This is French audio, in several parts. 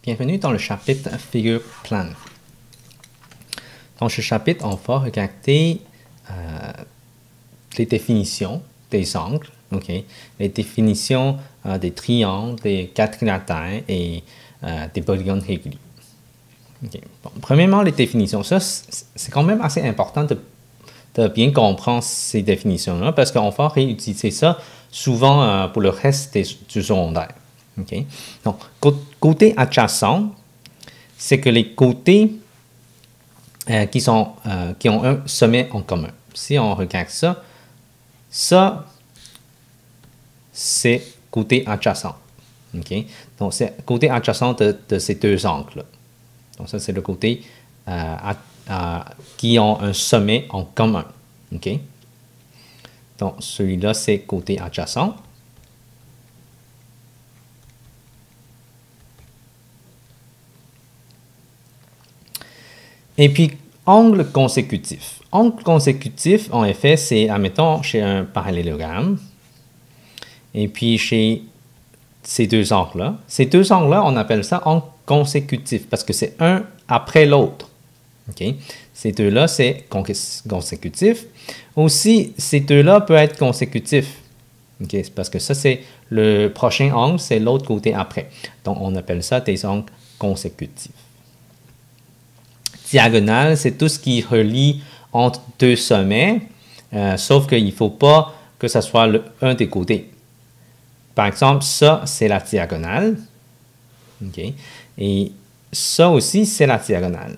Bienvenue dans le chapitre Figure plane. Dans ce chapitre, on va regarder les définitions des angles, les définitions des triangles, des quadrilatères et des polygones réguliers. Bon, premièrement, les définitions. Ça, c'est quand même assez important de bien comprendre ces définitions-là parce qu'on va réutiliser ça souvent pour le reste du secondaire. Donc, côté adjacent, c'est que les côtés qui ont un sommet en commun. Si on regarde ça, c'est côté adjacent. Donc, c'est côté adjacent de ces deux angles-là. Donc, ça, c'est le côté qui ont un sommet en commun. Donc, celui-là, c'est côté adjacent. Et puis, angle consécutif. Angle consécutif, en effet, c'est, admettons, chez un parallélogramme. Et puis, chez ces deux angles-là. Ces deux angles-là, on appelle ça angle consécutif parce que c'est un après l'autre. Ces deux-là, c'est consécutif. Aussi, ces deux-là peuvent être consécutifs. Parce que ça, c'est le prochain angle, c'est l'autre côté après. Donc, on appelle ça des angles consécutifs. Diagonale, c'est tout ce qui relie entre deux sommets, sauf qu'il ne faut pas que ce soit un des côtés. Par exemple, ça, c'est la diagonale. Et ça aussi, c'est la diagonale.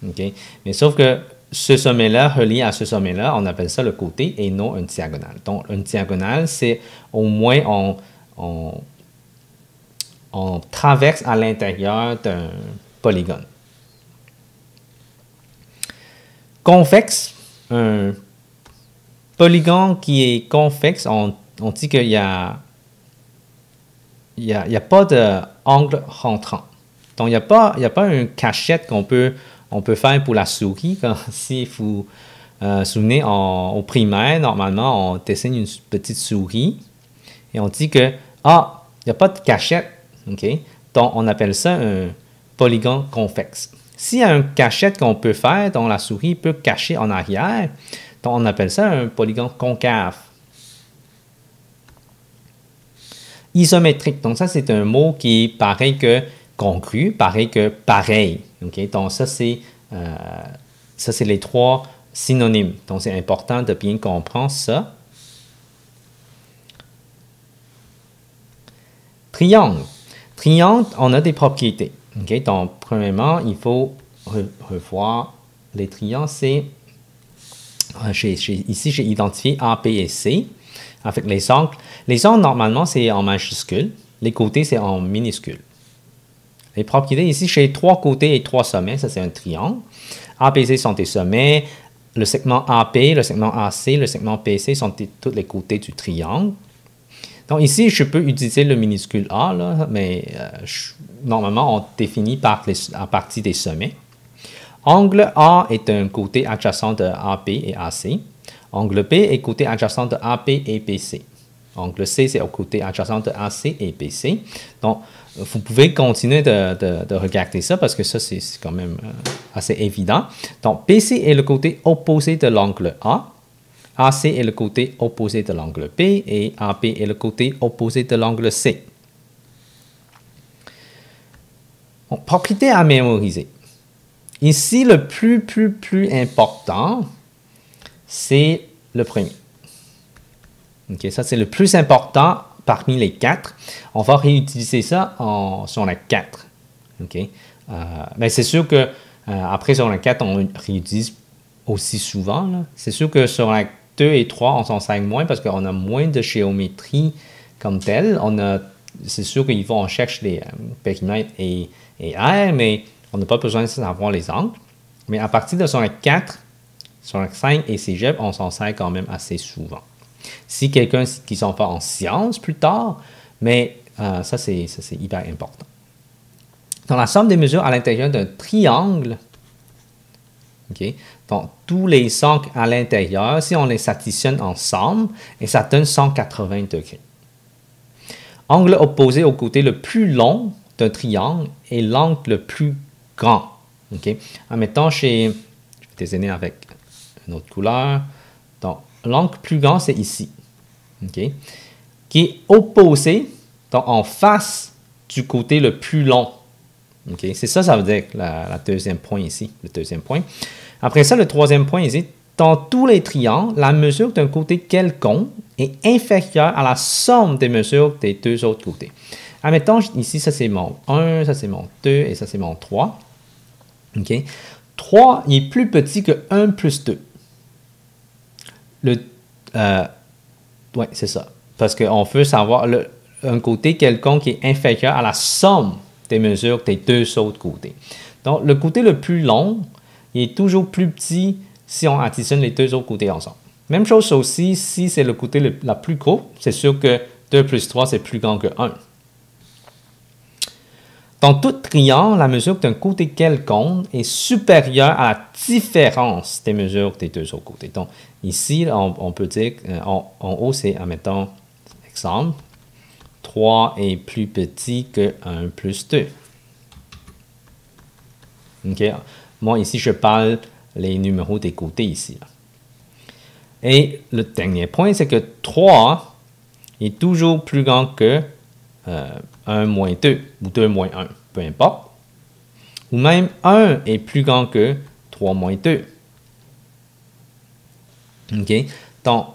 Mais sauf que ce sommet-là, relié à ce sommet-là, on appelle ça le côté et non une diagonale. Donc, une diagonale, c'est au moins on traverse à l'intérieur d'un polygone. Convexe, un polygone qui est convexe, on dit qu'il n'y a pas d'angle rentrant. Donc, il n'y a pas une cachette qu'on peut faire pour la souris. Si vous vous souvenez, au primaire, normalement, on dessine une petite souris et on dit que, il n'y a pas de cachette. Donc, on appelle ça un polygone convexe. S'il y a une cachette qu'on peut faire, dont la souris peut cacher en arrière, donc on appelle ça un polygone concave. Isométrique, donc ça c'est un mot qui est pareil que congru, pareil que pareil. Donc ça c'est les trois synonymes. Donc c'est important de bien comprendre ça. Triangle. Triangle, on a des propriétés. Donc, premièrement, il faut revoir les triangles. Ici, j'ai identifié A, B et C avec les angles. Les angles, normalement, c'est en majuscule. Les côtés, c'est en minuscule. Les propriétés, ici, j'ai trois côtés et trois sommets. Ça, c'est un triangle. A, B, C sont des sommets. Le segment AP, le segment AC, le segment PC sont tous les côtés du triangle. Donc ici, je peux utiliser le minuscule A, là, mais normalement, on définit à partir des sommets. Angle A est un côté adjacent de AB et AC. Angle B est côté adjacent de AB et BC. Angle C, c'est au côté adjacent de AC et BC. Donc, vous pouvez continuer de regarder ça parce que ça, c'est quand même assez évident. Donc, BC est le côté opposé de l'angle A. AC est le côté opposé de l'angle B et AB est le côté opposé de l'angle C. Bon, propriété à mémoriser. Ici, le plus important, c'est le premier. Ça, c'est le plus important parmi les quatre. On va réutiliser ça sur la 4. Mais c'est sûr que après, sur la 4, on réutilise aussi souvent. C'est sûr que sur la 2 et 3, on s'en sert moins parce qu'on a moins de géométrie comme telle. C'est sûr qu'il faut on cherche les périmètres et R, mais on n'a pas besoin de savoir les angles. Mais à partir de sur la 4, sur la 5 et cégep, on s'en sert quand même assez souvent. Si quelqu'un qui s'en fait en sciences plus tard, mais ça c'est hyper important. Dans la somme des mesures à l'intérieur d'un triangle, donc, tous les angles à l'intérieur, si on les additionne ensemble, et ça donne 180 degrés. Angle opposé au côté le plus long d'un triangle est l'angle le plus grand. OK? Admettons, je vais dessiner avec une autre couleur. Donc, l'angle plus grand, c'est ici. OK? Qui est opposé, donc en face du côté le plus long. OK? C'est ça, ça veut dire la deuxième point ici. Le deuxième point. Après ça, le troisième point ici. Dans tous les triangles, la mesure d'un côté quelconque est inférieure à la somme des mesures des deux autres côtés. Admettons, ici, ça c'est mon 1, ça c'est mon 2 et ça c'est mon 3. OK? 3 il est plus petit que 1 plus 2. Oui, c'est ça. Parce qu'on veut savoir un côté quelconque qui est inférieur à la somme des mesures des deux autres côtés. Donc, le côté le plus long, il est toujours plus petit si on additionne les deux autres côtés ensemble. Même chose aussi, si c'est le côté la plus court, c'est sûr que 2 plus 3, c'est plus grand que 1. Dans tout triangle, la mesure d'un côté quelconque est supérieure à la différence des mesures des deux autres côtés. Donc, ici, on peut dire, en haut, c'est, admettons, exemple, 3 est plus petit que 1 plus 2. OK? Moi, ici, je parle les numéros des côtés ici. Là. Et le dernier point, c'est que 3 est toujours plus grand que 1 moins 2 ou 2 moins 1, peu importe. Ou même 1 est plus grand que 3 moins 2. OK? Donc,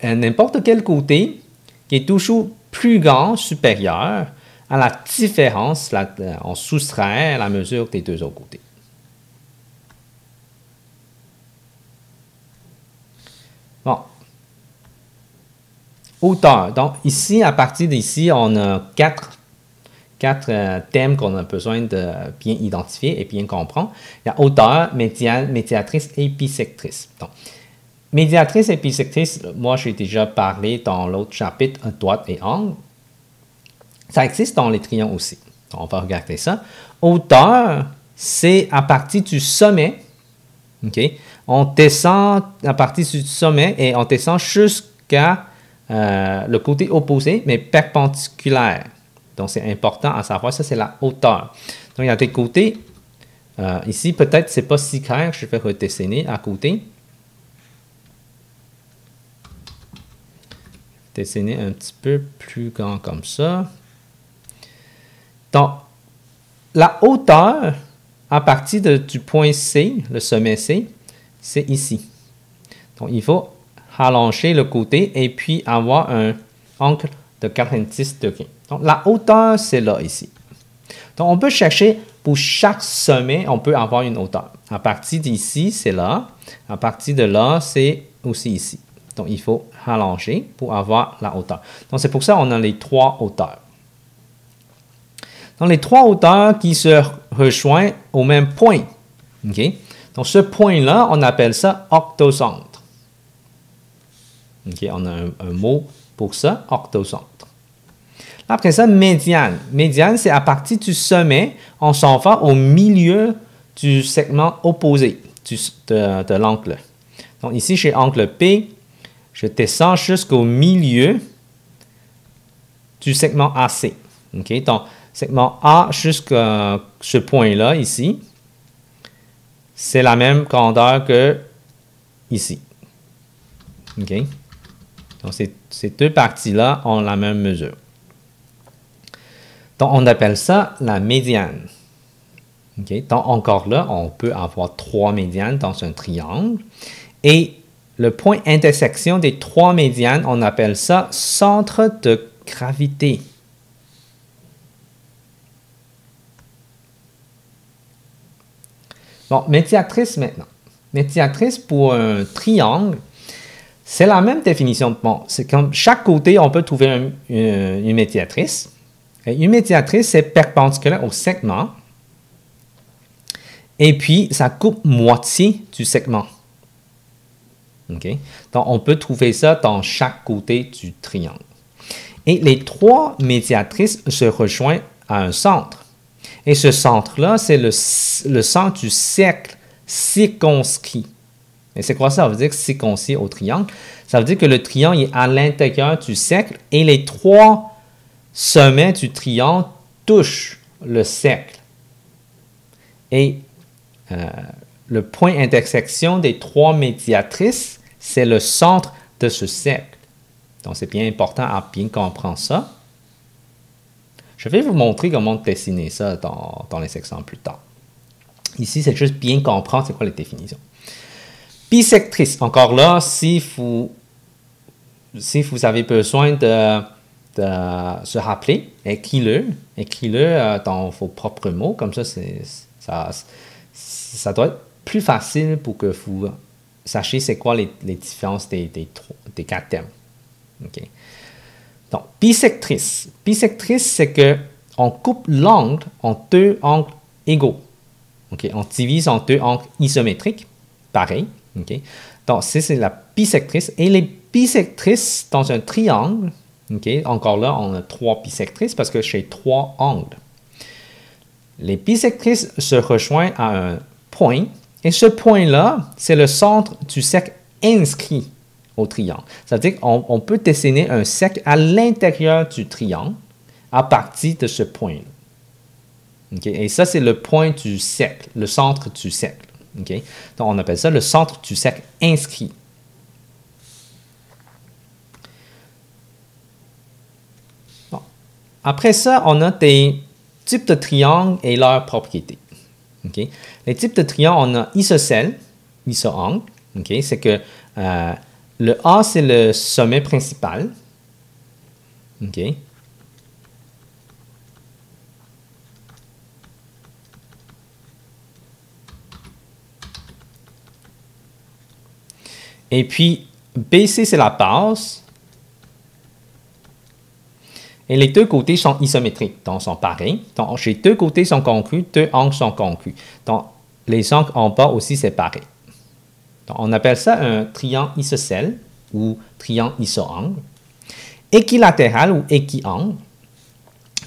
n'importe quel côté qui est toujours plus grand, supérieur à la différence, on soustrait la mesure des deux autres côtés. Bon. Hauteur. Donc, ici, à partir d'ici, on a quatre thèmes qu'on a besoin de bien identifier et bien comprendre. Il y a hauteur, médiane, médiatrice et bisectrice. Donc, médiatrice et bisectrice, moi, j'ai déjà parlé dans l'autre chapitre, droite et angle. Ça existe dans les triangles aussi. Donc, on va regarder ça. Hauteur, c'est à partir du sommet. OK? On descend à partir du sommet et on descend jusqu'à le côté opposé, mais perpendiculaire. Donc, c'est important à savoir. Ça, c'est la hauteur. Donc, il y a des côtés. Ici, peut-être, ce n'est pas si clair. Je vais redessiner à côté. Dessiner un petit peu plus grand comme ça. Donc, la hauteur, à partir du point C, le sommet C, c'est ici. Donc, il faut allonger le côté et puis avoir un angle de 90 degrés. Donc, la hauteur, c'est là, ici. Donc, on peut chercher pour chaque sommet, on peut avoir une hauteur. À partir d'ici, c'est là. À partir de là, c'est aussi ici. Donc, il faut allonger pour avoir la hauteur. Donc, c'est pour ça qu'on a les trois hauteurs. Donc, les trois hauteurs qui se rejoignent au même point. Okay? Donc, ce point-là, on appelle ça octocentre. Okay? On a un mot pour ça, octocentre. Après ça, médiane. Médiane, c'est à partir du sommet, on s'en va au milieu du segment opposé de l'angle. Donc, ici, chez angle P, je descends jusqu'au milieu du segment AC. Okay? Donc, segment A jusqu'à ce point-là, ici, c'est la même grandeur que ici. Okay? Donc, ces deux parties-là ont la même mesure. Donc, on appelle ça la médiane. Okay? Donc, encore là, on peut avoir trois médianes dans un triangle. Et le point intersection des trois médianes, on appelle ça centre de gravité. Bon, médiatrice maintenant. Médiatrice pour un triangle, c'est la même définition. Bon, c'est comme chaque côté, on peut trouver une médiatrice. Et une médiatrice, c'est perpendiculaire au segment. Et puis, ça coupe moitié du segment. Okay? Donc, on peut trouver ça dans chaque côté du triangle. Et les trois médiatrices se rejoignent à un centre. Et ce centre-là, c'est le centre du cercle circonscrit. Et c'est quoi ça? Ça veut dire circoncis au triangle. Ça veut dire que le triangle est à l'intérieur du cercle et les trois sommets du triangle touchent le cercle. Et le point d'intersection des trois médiatrices, c'est le centre de ce cercle. Donc, c'est bien important à bien comprendre ça. Je vais vous montrer comment dessiner ça dans les exemples plus tard. Ici, c'est juste bien comprendre c'est quoi les définitions. Bisectrice, encore là, si vous avez besoin de se rappeler, écris-le dans vos propres mots, comme ça, ça doit être plus facile pour que vous sachiez c'est quoi les différences des quatre termes. Okay. Donc, bisectrice. Bisectrice, c'est qu'on coupe l'angle en deux angles égaux. Okay. On divise en deux angles isométriques, pareil. Okay. Donc, c'est la bisectrice. Et les bisectrices dans un triangle, okay, encore là, on a trois bisectrices parce que j'ai trois angles. Les bisectrices se rejoignent à un point. Et ce point-là, c'est le centre du cercle inscrit au triangle. C'est-à-dire qu'on peut dessiner un cercle à l'intérieur du triangle à partir de ce point-là. Okay? Et ça, c'est le point du cercle, le centre du cercle. Okay? Donc, on appelle ça le centre du cercle inscrit. Bon. Après ça, on a des types de triangles et leurs propriétés. Okay? Les types de triangles, on a isocèle, isoangle. Okay? C'est que le A, c'est le sommet principal. Okay? Et puis, BC, c'est la base. Et les deux côtés sont isométriques, donc sont pareils. Donc, les deux côtés sont congrus, deux angles sont congrus. Donc, les angles en bas aussi, c'est pareil. Donc, on appelle ça un triangle isocèle ou triangle isoangle. Équilatéral ou équiangle.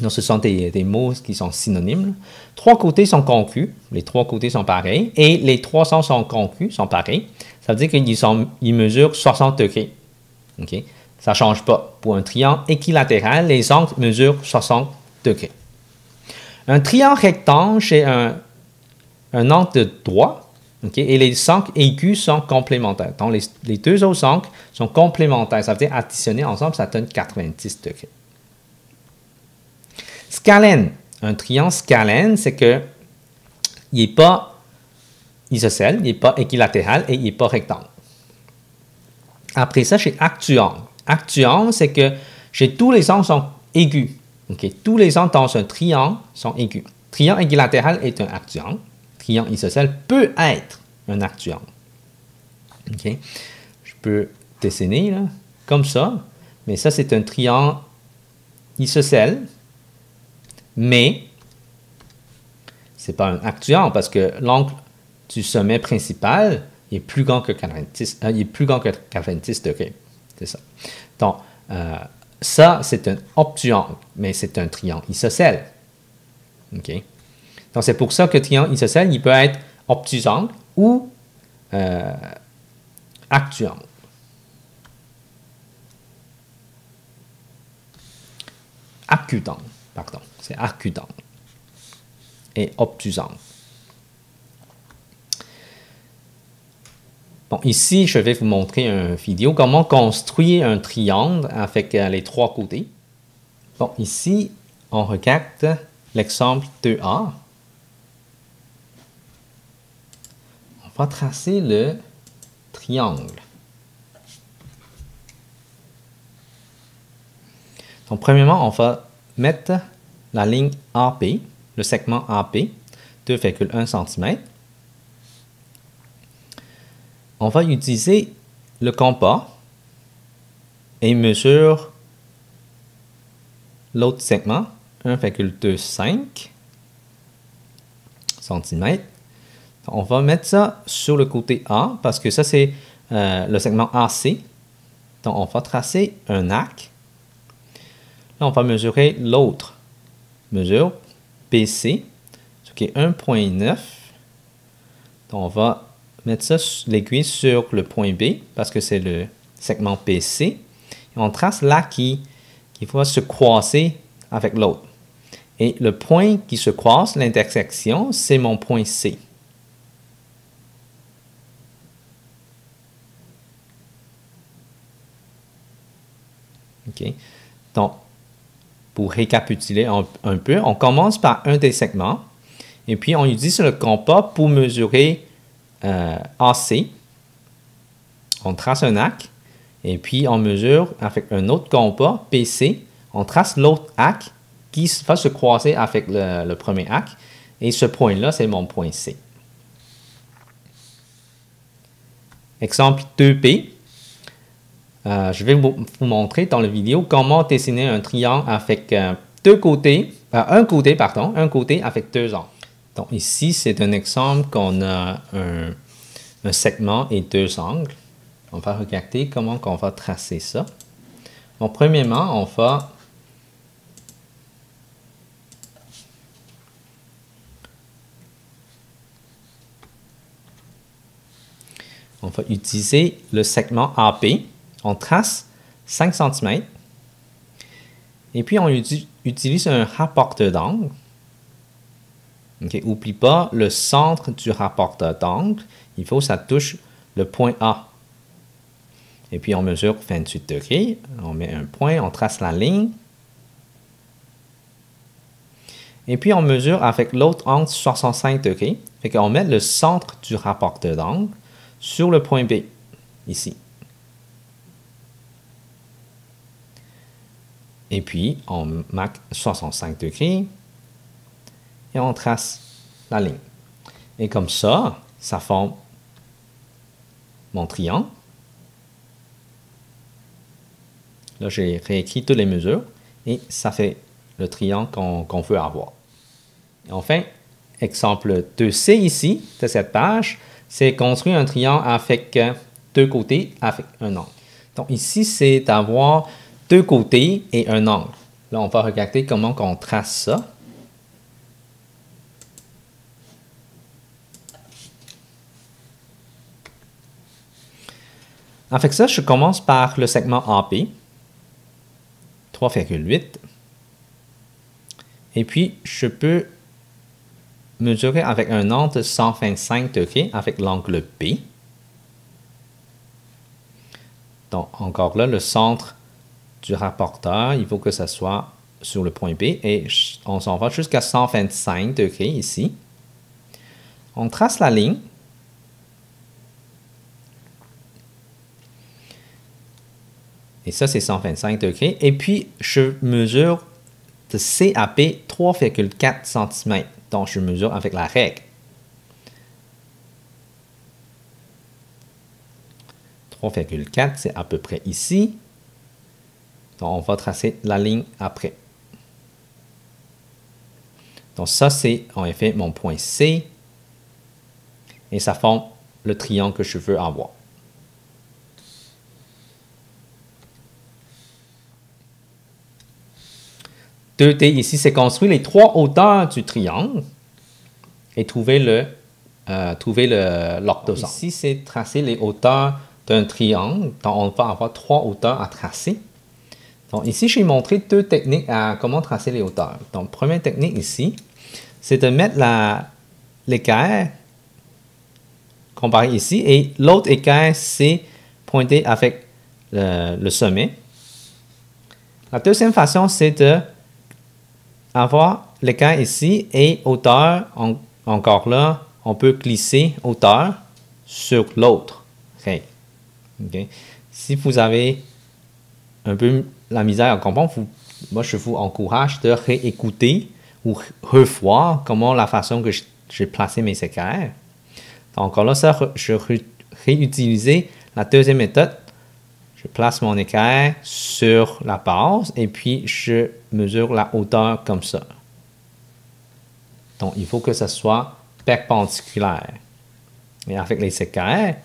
Donc, ce sont des mots qui sont synonymes. Trois côtés sont congrus, les trois côtés sont pareils, et les trois angles sont congrus, sont pareils. Ça veut dire qu'ils mesurent 60 degrés. Okay? Ça ne change pas. Pour un triangle équilatéral, les angles mesurent 60 degrés. Un triangle rectangle, c'est un angle de droit. Okay? Et les angles aigus sont complémentaires. Donc, les deux autres angles sont complémentaires. Ça veut dire additionnés ensemble, ça donne 90 degrés. Scalène. Un triangle scalène, c'est qu'il n'est pas isocèle, il n'est pas équilatéral et il n'est pas rectangle. Après ça, j'ai actuangle. Actuangle, c'est que tous les angles sont aigus. Okay? Tous les angles dans un triangle sont aigus. Triangle équilatéral est un actuangle. Triangle isocèle peut être un actuangle. Okay? Je peux dessiner là, comme ça, mais ça, c'est un triangle isocèle, mais ce n'est pas un actuangle parce que l'angle du sommet principal est plus grand que 90, degrés. C'est ça. Donc, ça, c'est un obtuangle, mais c'est un triangle isocèle. Okay? Donc, c'est pour ça que le triangle isocèle, il peut être obtusangle ou actuangle. Acutangle, pardon. C'est acutangle et obtusangle. Bon, ici, je vais vous montrer une vidéo comment construire un triangle avec les trois côtés. Bon, ici, on regarde l'exemple 2A. On va tracer le triangle. Donc, premièrement, on va mettre la ligne AP, le segment AP, 2,1 cm. On va utiliser le compas et mesure l'autre segment, 1,25 cm. On va mettre ça sur le côté A parce que ça, c'est le segment AC. Donc, on va tracer un arc. Là, on va mesurer l'autre mesure, BC, ce qui est 1,9. Donc, on va mettre ça, l'aiguille sur le point B, parce que c'est le segment BC. Et on trace là qui va se croiser avec l'autre. Et le point qui se croise, l'intersection, c'est mon point C. OK. Donc, pour récapituler un peu, on commence par un des segments et puis on utilise le compas pour mesurer AC. On trace un arc et puis on mesure avec un autre compas, PC. On trace l'autre arc qui va se croiser avec le premier arc. Et ce point-là, c'est mon point C. Exemple 2P. Je vais vous montrer dans la vidéo comment dessiner un triangle avec un côté avec deux angles. Donc ici, c'est un exemple qu'on a un segment et deux angles. On va regarder comment on va tracer ça. Donc, premièrement, on va utiliser le segment AP. On trace 5 cm. Et puis, on utilise un rapporteur d'angle. Okay. N'oublie pas le centre du rapporteur d'angle. Il faut que ça touche le point A. Et puis, on mesure 28 degrés. On met un point, on trace la ligne. Et puis, on mesure avec l'autre angle 65 degrés. Fait qu'on met le centre du rapporteur d'angle sur le point B, ici. Et puis, on marque 65 degrés et on trace la ligne. Et comme ça, ça forme mon triangle. Là, j'ai réécrit toutes les mesures et ça fait le triangle qu'on veut avoir. Et enfin, exemple 2C ici, de cette page, c'est construire un triangle avec deux côtés avec un angle. Donc ici, c'est d'avoir deux côtés et un angle. Là, on va regarder comment on trace ça. Avec ça, je commence par le segment AP, 3,8. Et puis, je peux mesurer avec un angle de 125 degrés avec l'angle B. Donc, encore là, le centre du rapporteur, il faut que ça soit sur le point B et on s'en va jusqu'à 125 degrés ici. On trace la ligne. Et ça, c'est 125 degrés. Et puis, je mesure de C à B 3,4 cm. Donc, je mesure avec la règle. 3,4, c'est à peu près ici. Donc, on va tracer la ligne après. Donc, ça, c'est en effet mon point C. Et ça forme le triangle que je veux avoir. Deux-D ici, c'est construire les trois hauteurs du triangle et trouver l'orthocentre. Ici, c'est tracer les hauteurs d'un triangle. Donc, on va avoir trois hauteurs à tracer. Donc, ici, j'ai montré deux techniques à comment tracer les hauteurs. Donc, première technique ici, c'est de mettre l'équerre comparé ici et l'autre équerre, c'est pointer avec le sommet. La deuxième façon, c'est de avoir l'équerre ici et hauteur, encore là, on peut glisser hauteur sur l'autre. Okay. Si vous avez un peu la misère à comprendre, moi je vous encourage de réécouter ou revoir comment la façon que j'ai placé mes équerres. Encore là, ça, je réutilisais la deuxième méthode. Je place mon équerre sur la base et puis je mesure la hauteur comme ça. Donc, il faut que ça soit perpendiculaire. Et avec les équerres,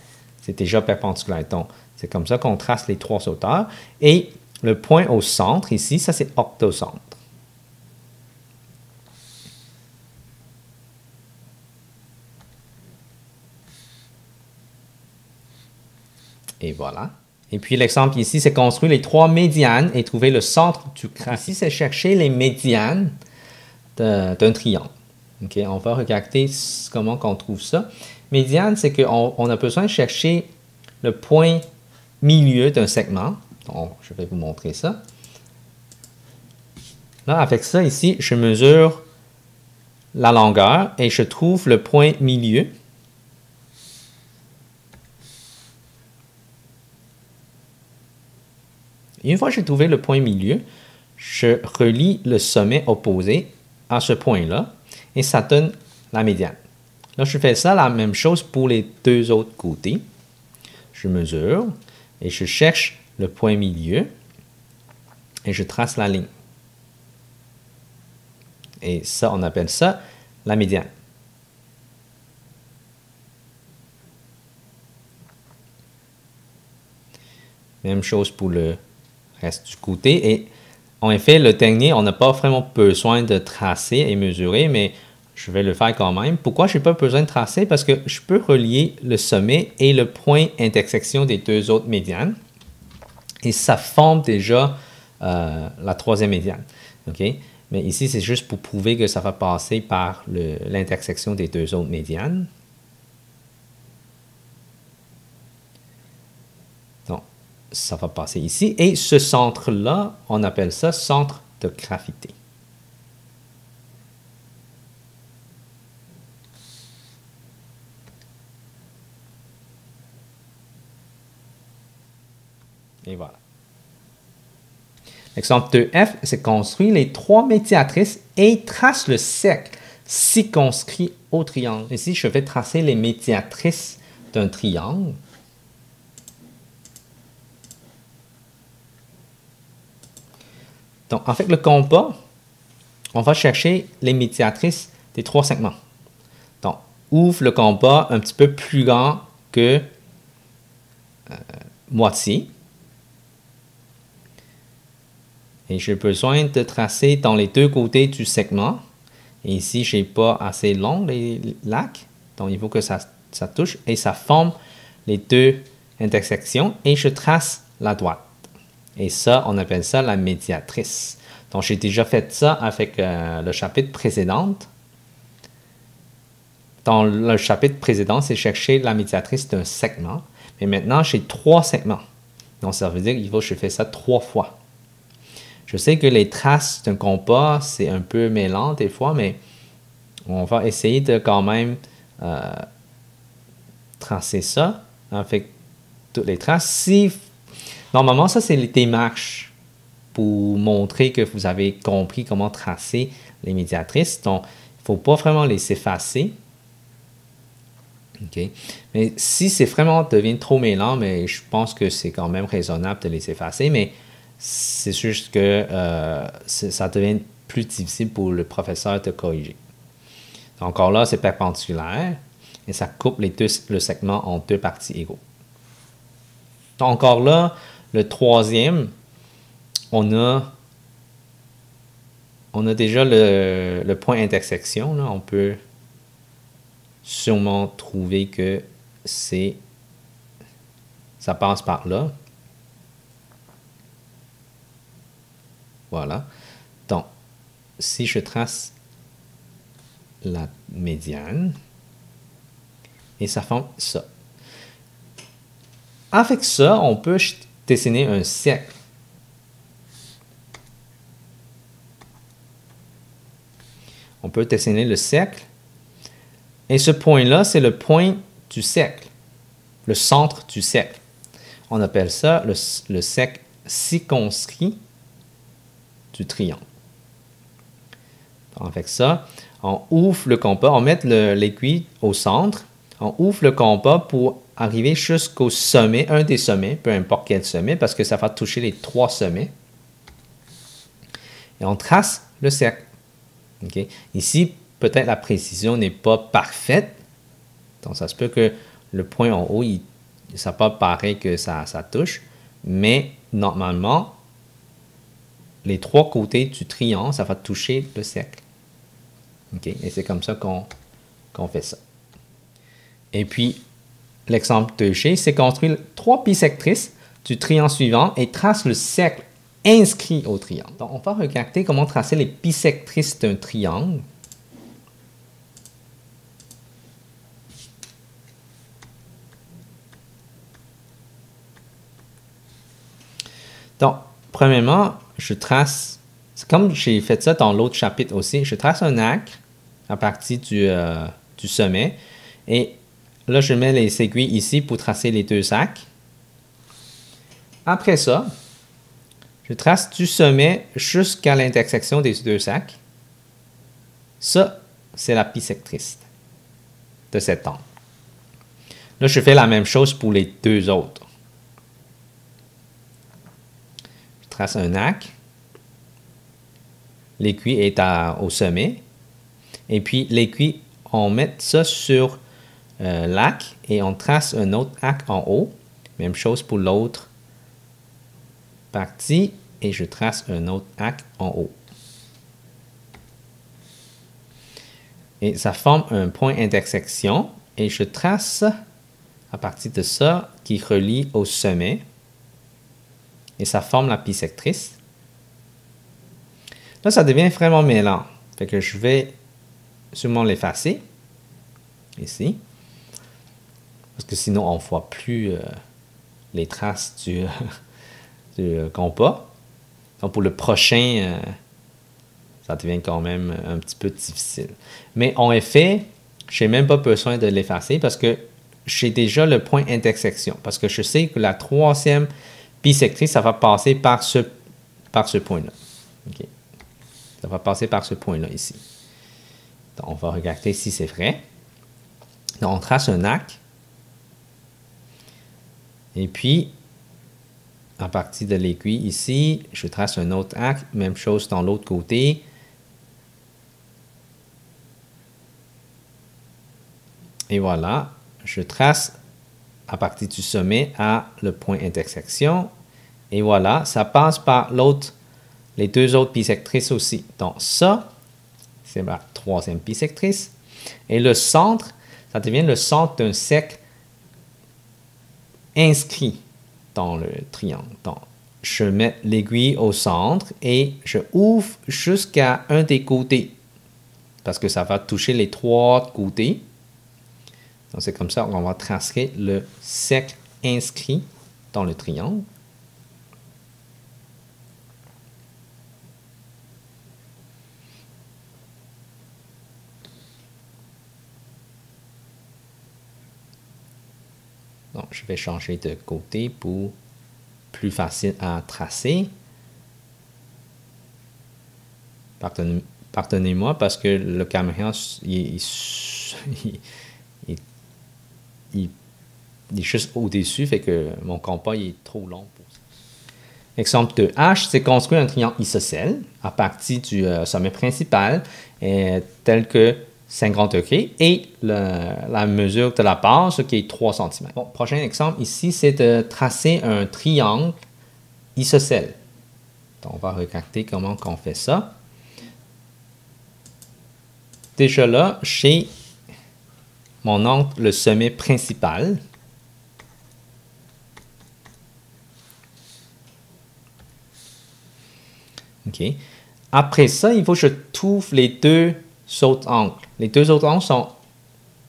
c'est déjà perpendiculaire. Donc, c'est comme ça qu'on trace les trois hauteurs. Et le point au centre ici, ça c'est orthocentre. Et voilà. Et puis l'exemple ici, c'est construire les trois médianes et trouver le centre du crâne. Ici, c'est chercher les médianes d'un triangle. Okay? On va regarder comment on trouve ça. Médiane, c'est qu'on a besoin de chercher le point milieu d'un segment. Donc, je vais vous montrer ça. Là, avec ça ici, je mesure la longueur et je trouve le point milieu. Et une fois que j'ai trouvé le point milieu, je relie le sommet opposé à ce point-là et ça donne la médiane. Là, je fais ça la même chose pour les deux autres côtés. Je mesure et je cherche le point milieu et je trace la ligne. Et ça, on appelle ça la médiane. Même chose pour le reste du côté. Et en effet, le dernier, on n'a pas vraiment besoin de tracer et mesurer, mais je vais le faire quand même. Pourquoi je n'ai pas besoin de tracer? Parce que je peux relier le sommet et le point intersection des deux autres médianes. Et ça forme déjà la troisième médiane. Okay? Mais ici, c'est juste pour prouver que ça va passer par l'intersection des deux autres médianes. Donc, ça va passer ici. Et ce centre-là, on appelle ça centre de gravité. Et voilà. L'exemple 2F, c'est construire les trois médiatrices et trace le cercle circonscrit au triangle. Ici, je vais tracer les médiatrices d'un triangle. Donc, avec le compas, on va chercher les médiatrices des trois segments. Donc, ouvre le compas un petit peu plus grand que moitié. Et j'ai besoin de tracer dans les deux côtés du segment. Et ici, je n'ai pas assez long les lacs. Donc, il faut que ça touche. Et ça forme les deux intersections. Et je trace la droite. Et ça, on appelle ça la médiatrice. Donc, j'ai déjà fait ça avec le chapitre précédent. Dans le chapitre précédent, c'est chercher la médiatrice d'un segment. Mais maintenant, j'ai trois segments. Donc, ça veut dire qu'il faut que je fasse ça 3 fois. Je sais que les traces d'un compas, c'est un peu mêlant des fois, mais on va essayer de quand même tracer ça avec toutes les traces. Normalement, ça, c'est les démarches pour montrer que vous avez compris comment tracer les médiatrices. Donc, il ne faut pas vraiment les effacer. Okay. Mais si c'est vraiment devient trop mêlant, mais je pense que c'est quand même raisonnable de les effacer, mais c'est juste que ça devient plus difficile pour le professeur de corriger. Donc, encore là, c'est perpendiculaire et ça coupe le segment en deux parties égaux. Donc, encore là, le troisième, on a déjà le point intersection. Là. On peut sûrement trouver que ça passe par là. Voilà. Donc, si je trace la médiane, et ça forme ça. Avec ça, on peut dessiner un cercle. On peut dessiner le cercle. Et ce point-là, c'est le point du cercle, le centre du cercle. On appelle ça le cercle circonscrit du triangle. Avec ça, on ouvre le compas, on met l'aiguille au centre, on ouvre le compas pour arriver jusqu'au sommet, un des sommets, peu importe quel sommet, parce que ça va toucher les 3 sommets. Et on trace le cercle. Okay? Ici, peut-être la précision n'est pas parfaite. Donc, ça se peut que le point en haut, ça pas pareil que ça touche. Mais normalement, les 3 côtés du triangle, ça va toucher le cercle. Okay? Et c'est comme ça qu'on fait ça. Et puis, l'exemple 2G, c'est construire 3 bisectrices du triangle suivant et trace le cercle inscrits au triangle. Donc, on va regarder comment tracer les bisectrices d'un triangle. Donc, premièrement, je trace, comme j'ai fait ça dans l'autre chapitre aussi, je trace un arc à partir du sommet. Et là, je mets les aiguilles ici pour tracer les deux arcs. Après ça, je trace du sommet jusqu'à l'intersection des deux arcs. Ça, c'est la bisectrice de cet angle. Là, je fais la même chose pour les deux autres. Je trace un arc. L'aiguille est au sommet. Et puis, l'aiguille, on met ça sur l'arc et on trace un autre arc en haut. Même chose pour l'autre partie. Et je trace un autre arc en haut. Et ça forme un point d'intersection. Et je trace à partir de ça qui relie au sommet. Et ça forme la bisectrice. Là, ça devient vraiment mêlant. Fait que je vais sûrement l'effacer. Ici. Parce que sinon, on ne voit plus les traces du compas. Donc, pour le prochain, ça devient quand même un petit peu difficile. Mais en effet, je n'ai même pas besoin de l'effacer parce que j'ai déjà le point d'intersection. Parce que je sais que la troisième bisectrice, ça va passer par ce point-là. Okay. Ça va passer par ce point-là ici. Donc, on va regarder si c'est vrai. Donc, on trace un arc. Et puis, à partir de l'aiguille ici, je trace un autre arc. Même chose dans l'autre côté. Et voilà, je trace à partir du sommet à le point d'intersection. Et voilà, ça passe par les deux autres bisectrices aussi. Donc ça, c'est ma troisième bisectrice. Et le centre, ça devient le centre d'un cercle inscrit dans le triangle. Donc, je mets l'aiguille au centre et je ouvre jusqu'à un des côtés. Parce que ça va toucher les trois côtés. Donc, c'est comme ça qu'on va tracer le cercle inscrit dans le triangle. Donc, je vais changer de côté pour plus facile à tracer. Pardonnez-moi parce que le caméra il est juste au-dessus, fait que mon compas il est trop long pour ça. Exemple 2H, c'est construire un triangle isocèle à partir du sommet principal tel que 50 degrés et la mesure de la base qui est 3 cm. Bon, prochain exemple ici, c'est de tracer un triangle isocèle. Donc, on va regarder comment on fait ça. Déjà là, j'ai mon angle, le sommet principal. OK. Après ça, il faut que je trouve les deux autres angles. Les deux autres angles sont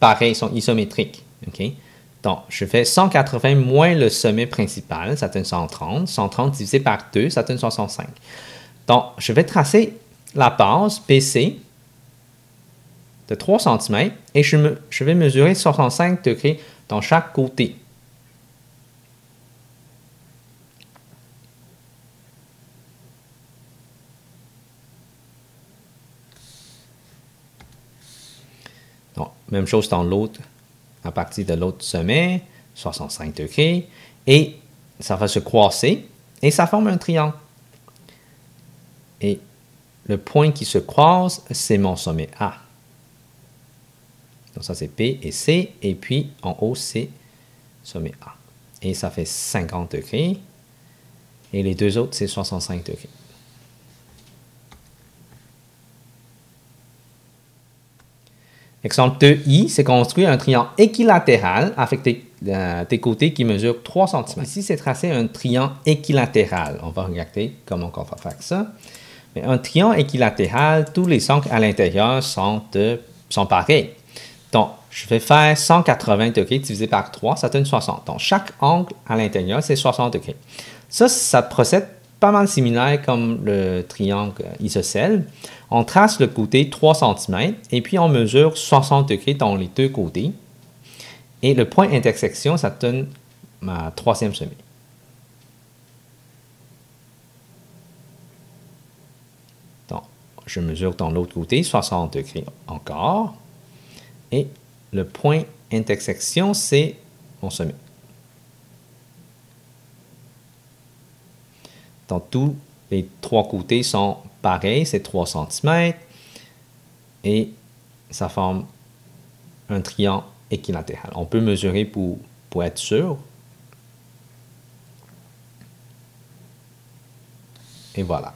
pareils, sont isométriques. OK. Donc, je fais 180 moins le sommet principal, ça donne 130. 130 divisé par 2, ça donne 65. Donc, je vais tracer la base BC de 3 cm et je vais mesurer 65 degrés dans chaque côté. Donc, même chose dans l'autre, à partir de l'autre sommet, 65 degrés, et ça va se croiser, et ça forme un triangle. Et le point qui se croise, c'est mon sommet A. Donc ça, c'est P et C, et puis en haut, c'est sommet A. Et ça fait 50 degrés, et les deux autres, c'est 65 degrés. Exemple 2i, c'est construire un triangle équilatéral avec des des côtés qui mesurent 3 cm. Ici, c'est tracé un triangle équilatéral. On va regarder comment on va faire ça. Mais un triangle équilatéral, tous les angles à l'intérieur sont pareils. Donc, je vais faire 180 degrés divisé par 3, ça donne 60. Donc, chaque angle à l'intérieur, c'est 60 degrés. Ça procède pas mal similaire comme le triangle isocèle. On trace le côté 3 cm et puis on mesure 60 degrés dans les deux côtés. Et le point d'intersection, ça donne ma troisième sommet. Donc, je mesure dans l'autre côté 60 degrés encore. Et le point intersection, c'est mon sommet. Donc, tous les trois côtés sont pareils, c'est 3 cm. Et ça forme un triangle équilatéral. On peut mesurer pour être sûr. Et voilà.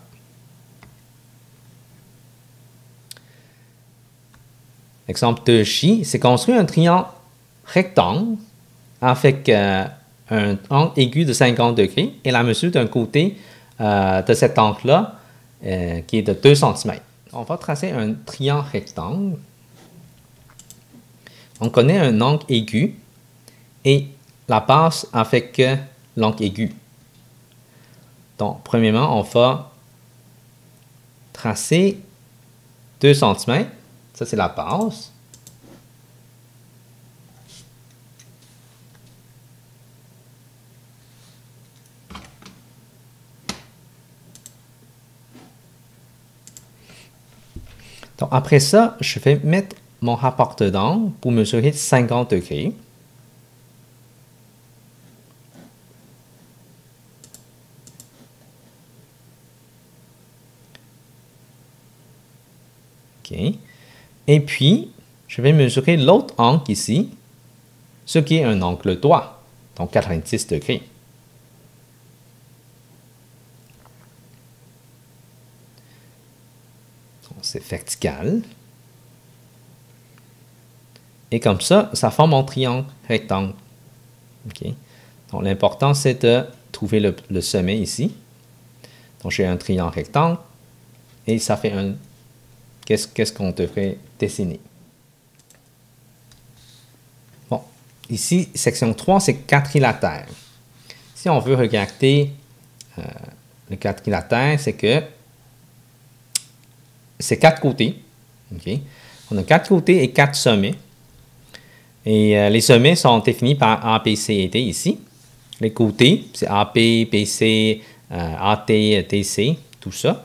Exemple 2J, c'est construire un triangle rectangle avec un angle aigu de 50 degrés et la mesure d'un côté de cet angle-là qui est de 2 cm. On va tracer un triangle rectangle. On connaît un angle aigu et la base avec l'angle aigu. Donc, premièrement, on va tracer 2 cm. Ça, c'est la base. Donc, après ça, je vais mettre mon rapporteur d'angle pour mesurer 50 degrés. OK. Et puis, je vais mesurer l'autre angle ici, ce qui est un angle droit, donc 90 degrés. C'est vertical. Et comme ça, ça forme un triangle rectangle. Okay. Donc, l'important, c'est de trouver le sommet ici. Donc, j'ai un triangle rectangle et ça fait un... Qu'est-ce qu'on devrait dessiner? Bon, ici, section 3, c'est quadrilatère. Si on veut regarder le quadrilatère, c'est que c'est 4 côtés. Okay. On a 4 côtés et 4 sommets. Et les sommets sont définis par A, B, C et D ici. Les côtés, c'est A, B, B, C, A, T, D, C, tout ça.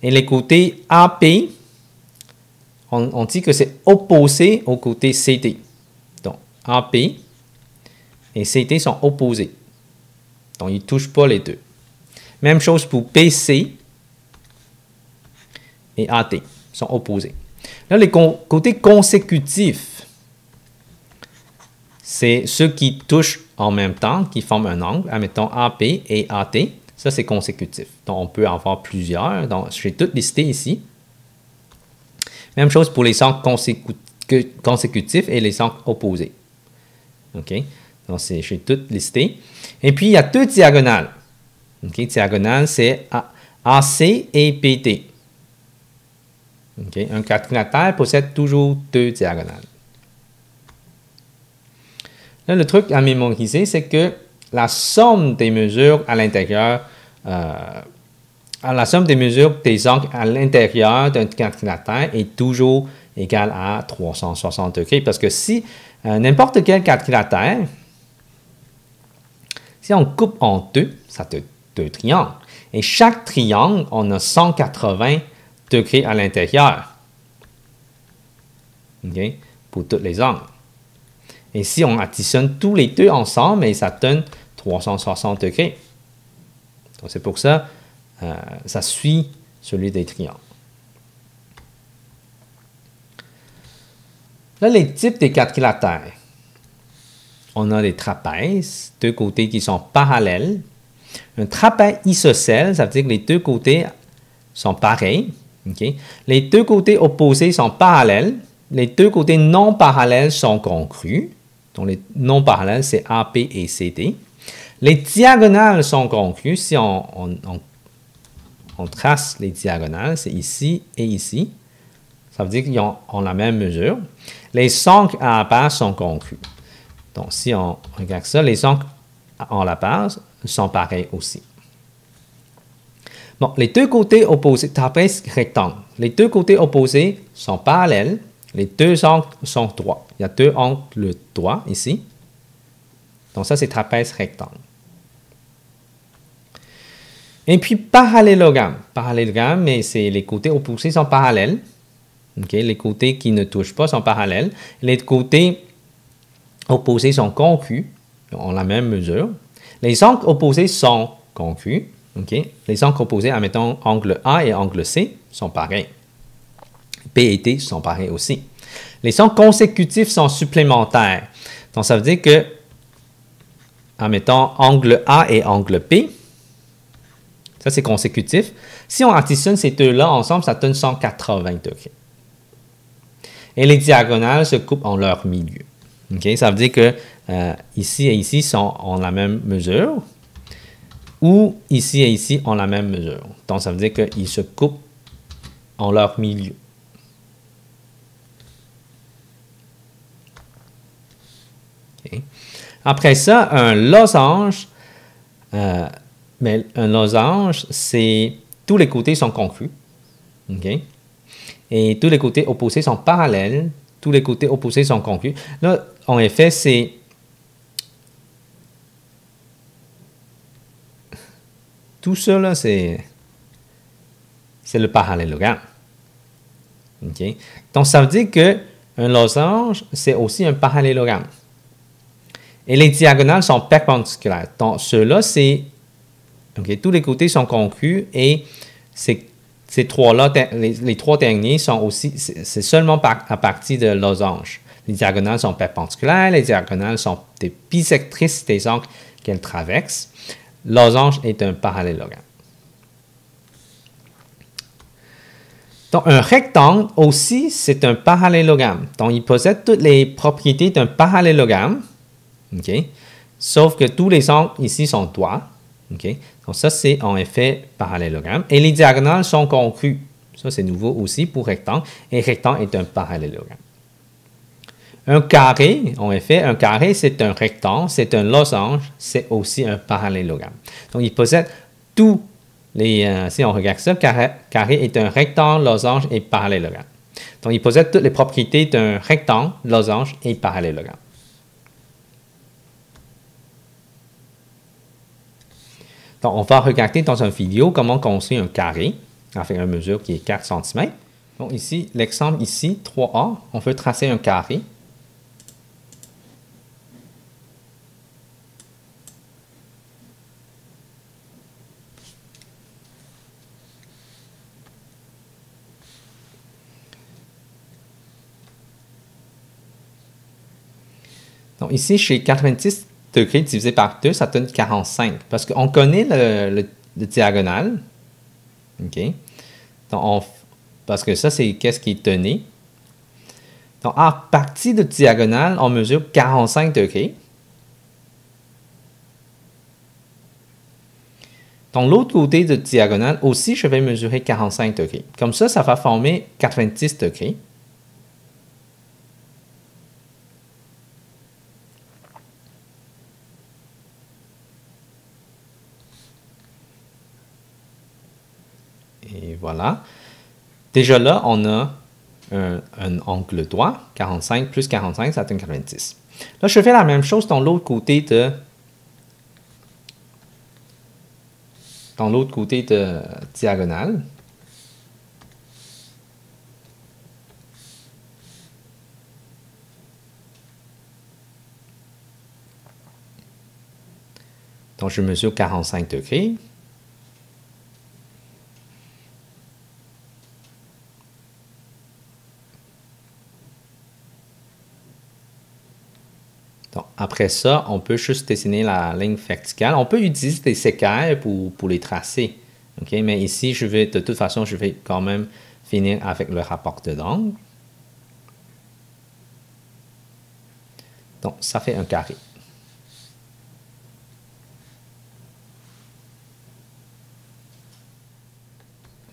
Et les côtés A, B, on dit que c'est opposé au côté CD. Donc, AB et CD sont opposés. Donc, ils ne touchent pas les deux. Même chose pour BC et AD sont opposés. Là, les côtés consécutifs, c'est ceux qui touchent en même temps, qui forment un angle. Admettons AB et AD. Ça, c'est consécutif. Donc, on peut en avoir plusieurs. Donc, j'ai tout listé ici. Même chose pour les angles consécutifs et les angles opposés. OK? Donc, j'ai tout listé. Et puis, il y a 2 diagonales. OK? Diagonale, c'est AC et BD. OK? Un quadrilatère possède toujours 2 diagonales. Là, le truc à mémoriser, c'est que la somme des mesures à l'intérieur, la somme des mesures des angles à l'intérieur d'un quadrilatère est toujours égale à 360 degrés. Parce que si n'importe quel quadrilatère, si on coupe en deux, ça donne 2 triangles. Et chaque triangle, on a 180 degrés à l'intérieur. Okay? Pour tous les angles. Et si on additionne tous les deux ensemble, ça donne 360 degrés. Donc, c'est pour ça ça suit celui des triangles. Là, les types des quadrilatères. On a des trapèzes, 2 côtés qui sont parallèles. Un trapèze isocèle, ça veut dire que les 2 côtés sont pareils. Okay? Les 2 côtés opposés sont parallèles. Les 2 côtés non parallèles sont congrus. Donc, les non parallèles, c'est AP et CD. Les diagonales sont conclues. Si on trace les diagonales, c'est ici et ici. Ça veut dire qu'ils ont la même mesure. Les angles à la base sont conclus. Donc, si on regarde ça, les angles en la base sont pareils aussi. Bon, les deux côtés opposés, trapèze rectangle. Les deux côtés opposés sont parallèles. Les deux angles sont droits. Il y a deux angles droits ici. Donc, ça, c'est trapèze rectangle. Et puis, parallélogramme. Parallélogramme, mais les côtés opposés sont parallèles. Okay? Les côtés qui ne touchent pas sont parallèles. Les côtés opposés sont concus, ont la même mesure. Les angles opposés sont concus. Okay? Les angles opposés, admettons, angle A et angle C, sont pareils. P et T sont pareils aussi. Les angles consécutifs sont supplémentaires. Donc, ça veut dire que, admettons, angle A et angle P, ça c'est consécutif. Si on additionne ces deux-là ensemble, ça donne 180 degrés. Et les diagonales se coupent en leur milieu. Okay? Ça veut dire que ici et ici ont la même mesure, ou ici et ici ont la même mesure. Donc, ça veut dire qu'ils se coupent en leur milieu. Okay. Après ça, un losange, mais un losange, c'est tous les côtés sont conclus. Okay. Et tous les côtés opposés sont parallèles. Tous les côtés opposés sont conclus. Là, en effet, c'est tout ça, là, c'est le parallélogramme. Okay. Donc, ça veut dire qu'un losange, c'est aussi un parallélogramme. Et les diagonales sont perpendiculaires. Donc, ceux-là, c'est... Okay, tous les côtés sont conclus et ces trois-là, les trois derniers sont aussi... C'est seulement à partir de losange. Les diagonales sont perpendiculaires, les diagonales sont des bisectrices des angles qu'elles traversent. Losange est un parallélogramme. Donc, un rectangle aussi, c'est un parallélogramme. Donc, il possède toutes les propriétés d'un parallélogramme. Okay. Sauf que tous les angles ici sont droits. Okay. Donc, ça, c'est en effet parallélogramme. Et les diagonales sont conclues. Ça, c'est nouveau aussi pour rectangle. Et rectangle est un parallélogramme. Un carré, en effet, un carré, c'est un rectangle, c'est un losange, c'est aussi un parallélogramme. Donc, il possède tous les... si on regarde ça, carré est un rectangle, losange et parallélogramme. Donc, il possède toutes les propriétés d'un rectangle, losange et parallélogramme. Donc, on va regarder dans une vidéo comment construire un carré avec une mesure qui est 4 cm. Donc, ici, l'exemple ici, 3A, on veut tracer un carré. Donc, ici, chez 90 degrés divisé par 2, ça donne 45. Parce qu'on connaît le diagonale. OK? Donc, parce que ça, c'est qu'est-ce qui est donné. Donc, à partir de diagonale, on mesure 45 degrés. Donc, l'autre côté de diagonale, aussi, je vais mesurer 45 degrés. Comme ça, ça va former 90 degrés. Et voilà. Déjà là, on a un angle droit. 45 plus 45, ça donne 90. Là, je fais la même chose dans l'autre côté de... diagonale. Donc, je mesure 45 degrés. Donc, après ça, on peut juste dessiner la ligne verticale. On peut utiliser des séquelles pour les tracer. Okay? Mais ici, de toute façon, je vais quand même finir avec le rapport d'angle. Donc, ça fait un carré.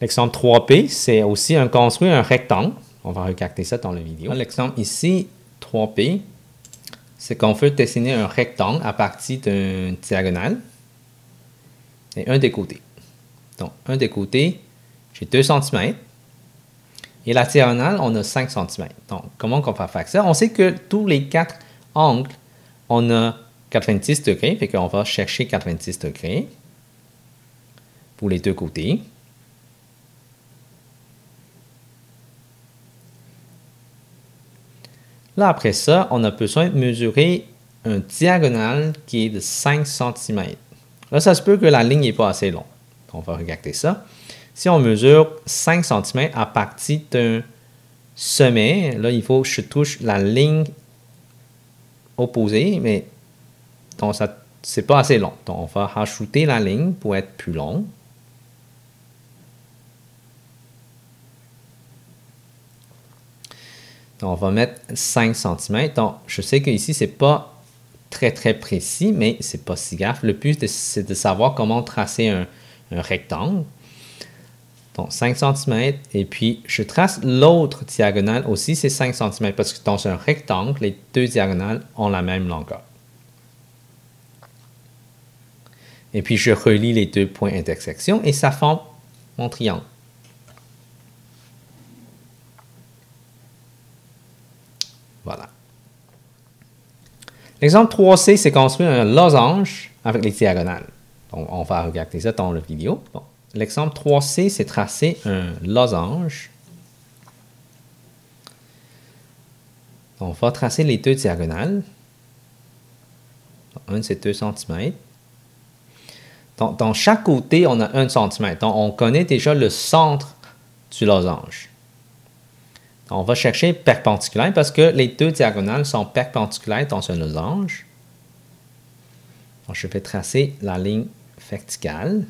L'exemple 3P, c'est aussi construire un rectangle. On va regarder ça dans la vidéo. L'exemple ici, 3P, c'est qu'on veut dessiner un rectangle à partir d'une diagonale et un des côtés. Donc, un des côtés, j'ai 2 cm. Et la diagonale, on a 5 cm. Donc, comment on va faire ça? On sait que tous les 4 angles, on a 90 degrés. Fait qu'on va chercher 90 degrés pour les deux côtés. Là, après ça, on a besoin de mesurer un diagonale qui est de 5 cm. Là, ça se peut que la ligne n'est pas assez longue. On va regarder ça. Si on mesure 5 cm à partir d'un sommet, là, il faut que je touche la ligne opposée, mais donc ça, c'est pas assez long. Donc, on va rajouter la ligne pour être plus long. Donc, on va mettre 5 cm. Donc, je sais qu'ici, ce n'est pas très précis, mais ce n'est pas si grave. Le but, c'est de savoir comment tracer un rectangle. Donc, 5 cm. Et puis, je trace l'autre diagonale aussi, c'est 5 cm. Parce que dans un rectangle, les deux diagonales ont la même longueur. Et puis, je relie les deux points d'intersection et ça forme mon triangle. Voilà. L'exemple 3C, c'est construire un losange avec les diagonales. Donc, on va regarder ça dans la vidéo. Bon. L'exemple 3C, c'est tracer un losange. On va tracer les deux diagonales. Un, c'est 2 cm. Donc, dans chaque côté, on a 1 cm. Donc, on connaît déjà le centre du losange. On va chercher perpendiculaire parce que les deux diagonales sont perpendiculaires dans un losange. Donc, je vais tracer la ligne verticale.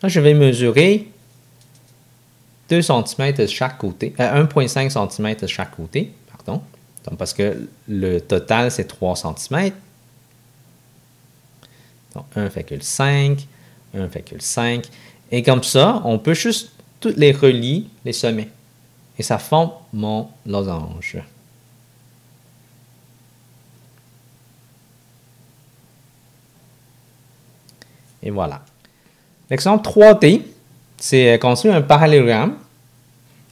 Là, je vais mesurer 2 cm de chaque côté, 1,5 cm de chaque côté, pardon. Donc, parce que le total, c'est 3 cm. Donc, 1,5, 1,5. Et comme ça, on peut juste toutes les relier, les sommets. Et ça forme mon losange. Et voilà. L'exemple 3D, c'est construire un parallélogramme.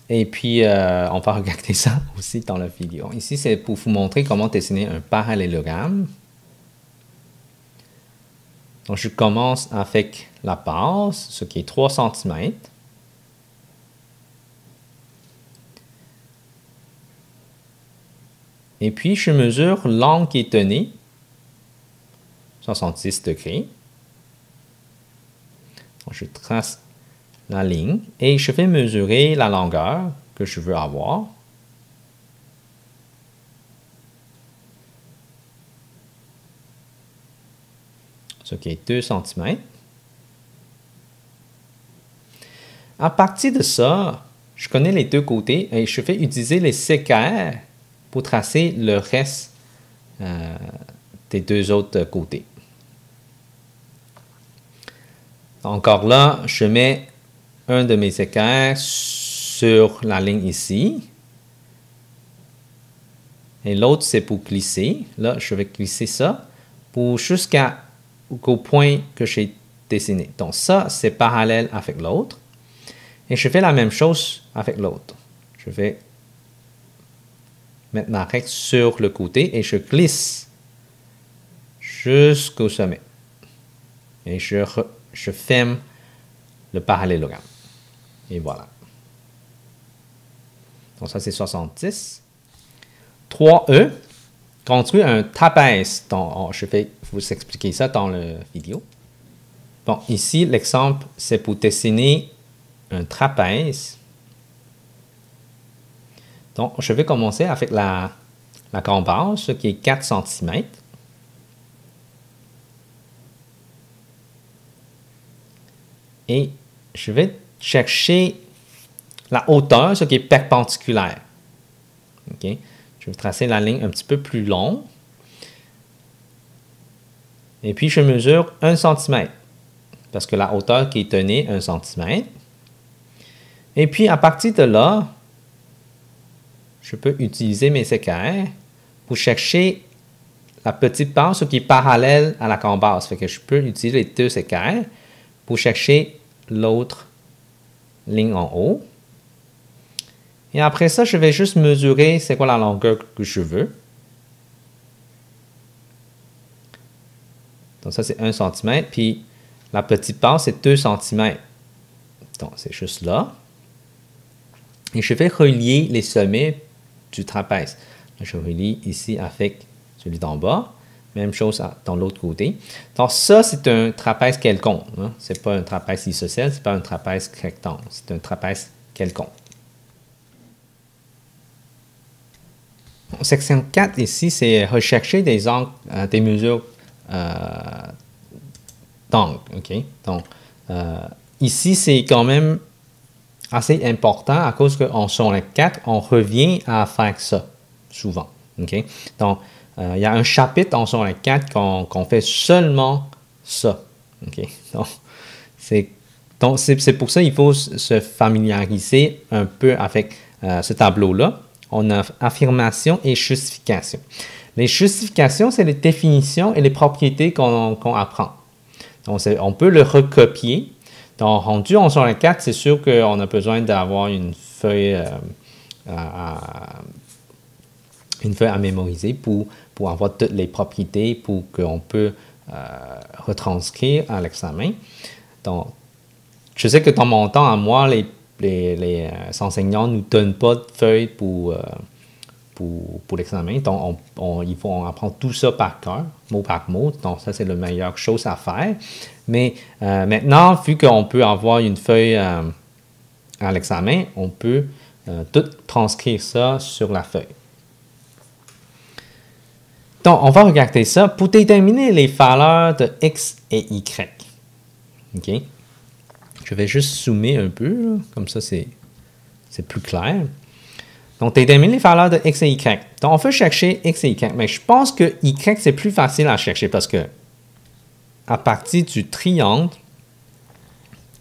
Et puis, on va regarder ça aussi dans la vidéo. Ici, c'est pour vous montrer comment dessiner un parallélogramme. Donc, je commence avec la base, ce qui est 3 cm. Et puis, je mesure l'angle qui est donné, 70 degrés. Donc, je trace la ligne et je vais mesurer la longueur que je veux avoir. Ce qui est 2 cm. À partir de ça, je connais les deux côtés et je vais utiliser les séquaires pour tracer le reste des deux autres côtés. Encore là, je mets un de mes équerres sur la ligne ici. Et l'autre, c'est pour glisser. Là, je vais glisser ça pour jusqu'au point que j'ai dessiné. Donc ça, c'est parallèle avec l'autre. Et je fais la même chose avec l'autre. Je vais mettre ma règle sur le côté et je glisse jusqu'au sommet. Et je ferme le parallélogramme. Et voilà. Donc ça, c'est 70. 3E, construire un trapèze. Donc, je vais vous expliquer ça dans la vidéo. Bon, ici, l'exemple, c'est pour dessiner un trapèze. Donc, je vais commencer avec la grande base, ce qui est 4 cm. Et je vais chercher la hauteur, ce qui est perpendiculaire. Okay? Je vais tracer la ligne un petit peu plus longue. Et puis, je mesure 1 cm. Parce que la hauteur qui est donnée, 1 cm. Et puis, à partir de là, je peux utiliser mes équerres pour chercher la petite pince qui est parallèle à la cambasse. Fait que je peux utiliser les 2 équerres pour chercher l'autre ligne en haut. Et après ça, je vais juste mesurer c'est quoi la longueur que je veux. Donc ça, c'est 1 cm. Puis la petite pince, c'est 2 cm. Donc c'est juste là. Et je vais relier les sommets du trapèze. Je relie ici avec celui d'en bas. Même chose dans l'autre côté. Donc ça, c'est un trapèze quelconque. Hein? Ce n'est pas un trapèze isocèle, ce n'est pas un trapèze rectangle. C'est un trapèze quelconque. Section 4 ici, c'est rechercher des angles, des mesures d'angle. Okay? Donc, ici, c'est quand même assez important à cause qu'en section 4, on revient à faire ça souvent. Okay? Donc, il y a un chapitre en section 4 qu'on fait seulement ça. Okay? Donc, c'est pour ça qu'il faut se familiariser un peu avec ce tableau-là. On a affirmation et justification. Les justifications, c'est les définitions et les propriétés qu'on apprend. Donc, on peut le recopier. Donc, rendu en section 4, c'est sûr qu'on a besoin d'avoir une feuille à mémoriser pour avoir toutes les propriétés pour qu'on peut retranscrire à l'examen. Donc, je sais que dans mon temps, à moi, les enseignants ne nous donnent pas de feuilles pour l'examen. Donc, il faut apprendre tout ça par cœur, mot par mot. Donc, ça, c'est la meilleure chose à faire. Mais maintenant, vu qu'on peut avoir une feuille à l'examen, on peut tout transcrire ça sur la feuille. Donc, on va regarder ça pour déterminer les valeurs de x et y. OK? Je vais juste zoomer un peu, là. Comme ça, c'est plus clair. Donc, déterminer les valeurs de x et y. Donc, on peut chercher x et y, mais je pense que y, c'est plus facile à chercher parce que à partir du triangle,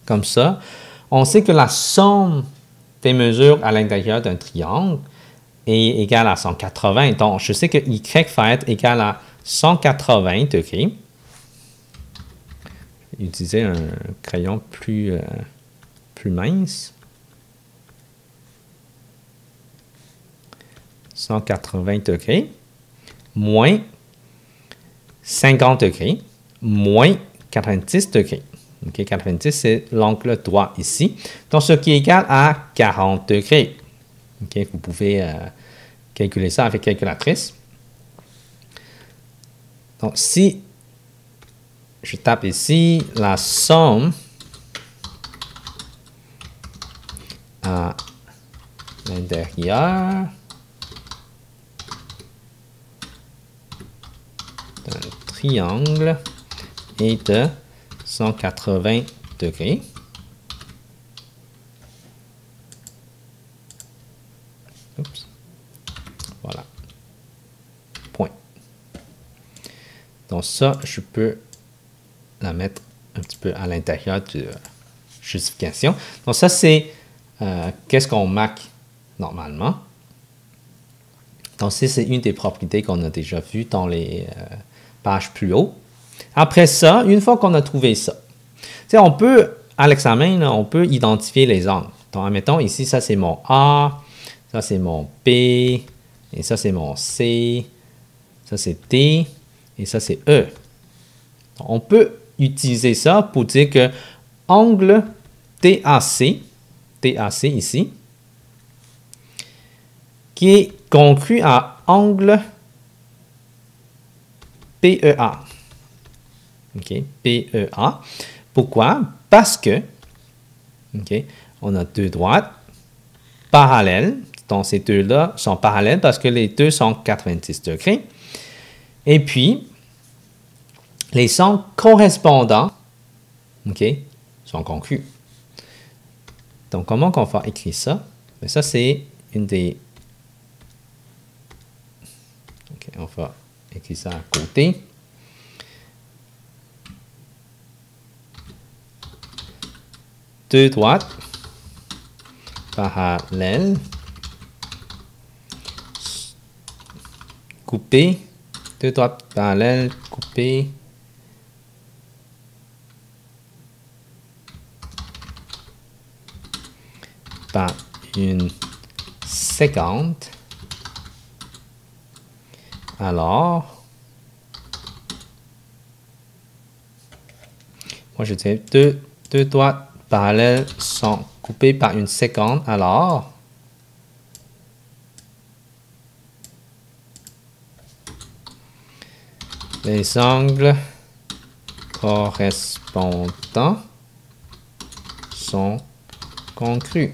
comme ça, on sait que la somme des mesures à l'intérieur d'un triangle est égale à 180. Donc, je sais que y va être égal à 180 degrés. Je vais utiliser un crayon plus mince. 180 degrés moins 50 degrés moins 90 degrés. Okay, 90, c'est l'angle droit ici. Donc, ce qui est égal à 40 degrés. Okay, vous pouvez calculer ça avec calculatrice. Donc, si je tape ici la somme à l'intérieur d'un triangle est de 180 degrés. Oups. Voilà. Point. Donc ça, je peux la mettre un petit peu à l'intérieur de justification. Donc ça, c'est qu'est-ce qu'on marque normalement. Donc ça, c'est une des propriétés qu'on a déjà vues dans les pages plus haut. Après ça, une fois qu'on a trouvé ça, on peut, à l'examen, on peut identifier les angles. Donc, admettons, ici, ça c'est mon A, ça c'est mon B, et ça c'est mon C, ça c'est D, et ça c'est E. Donc, on peut utiliser ça pour dire que angle DAC ici, qui est congru à angle PEA. OK, PEA. Pourquoi? Parce que, OK, on a deux droites parallèles. Donc, ces deux-là sont parallèles parce que les deux sont 90 degrés. Et puis, les angles correspondants, OK, sont congrus. Donc, comment on va écrire ça? Mais ça, c'est une des J'écris ça à côté. Deux droites parallèles coupées. Deux droites parallèles coupées. Par une séquente. Alors, moi je dirais deux droites parallèles sont coupées par une séquente. Alors, les angles correspondants sont congrus.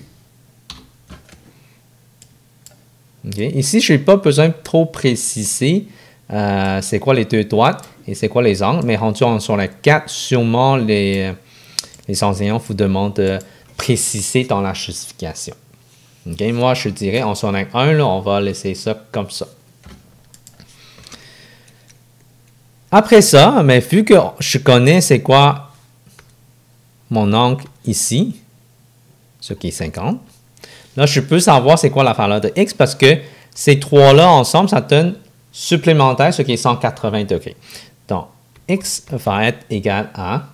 Okay. Ici, je n'ai pas besoin de trop préciser c'est quoi les deux droites et c'est quoi les angles, mais rendu sur la 4, sûrement les enseignants vous demandent de préciser dans la justification. Okay. Moi, je dirais en sonnet 1, là, on va laisser ça comme ça. Après ça, mais vu que je connais c'est quoi mon angle ici, ce qui est 50, là, je peux savoir c'est quoi la valeur de x parce que ces trois-là ensemble, ça donne supplémentaire, ce qui est 180 degrés. Donc, x va être égal à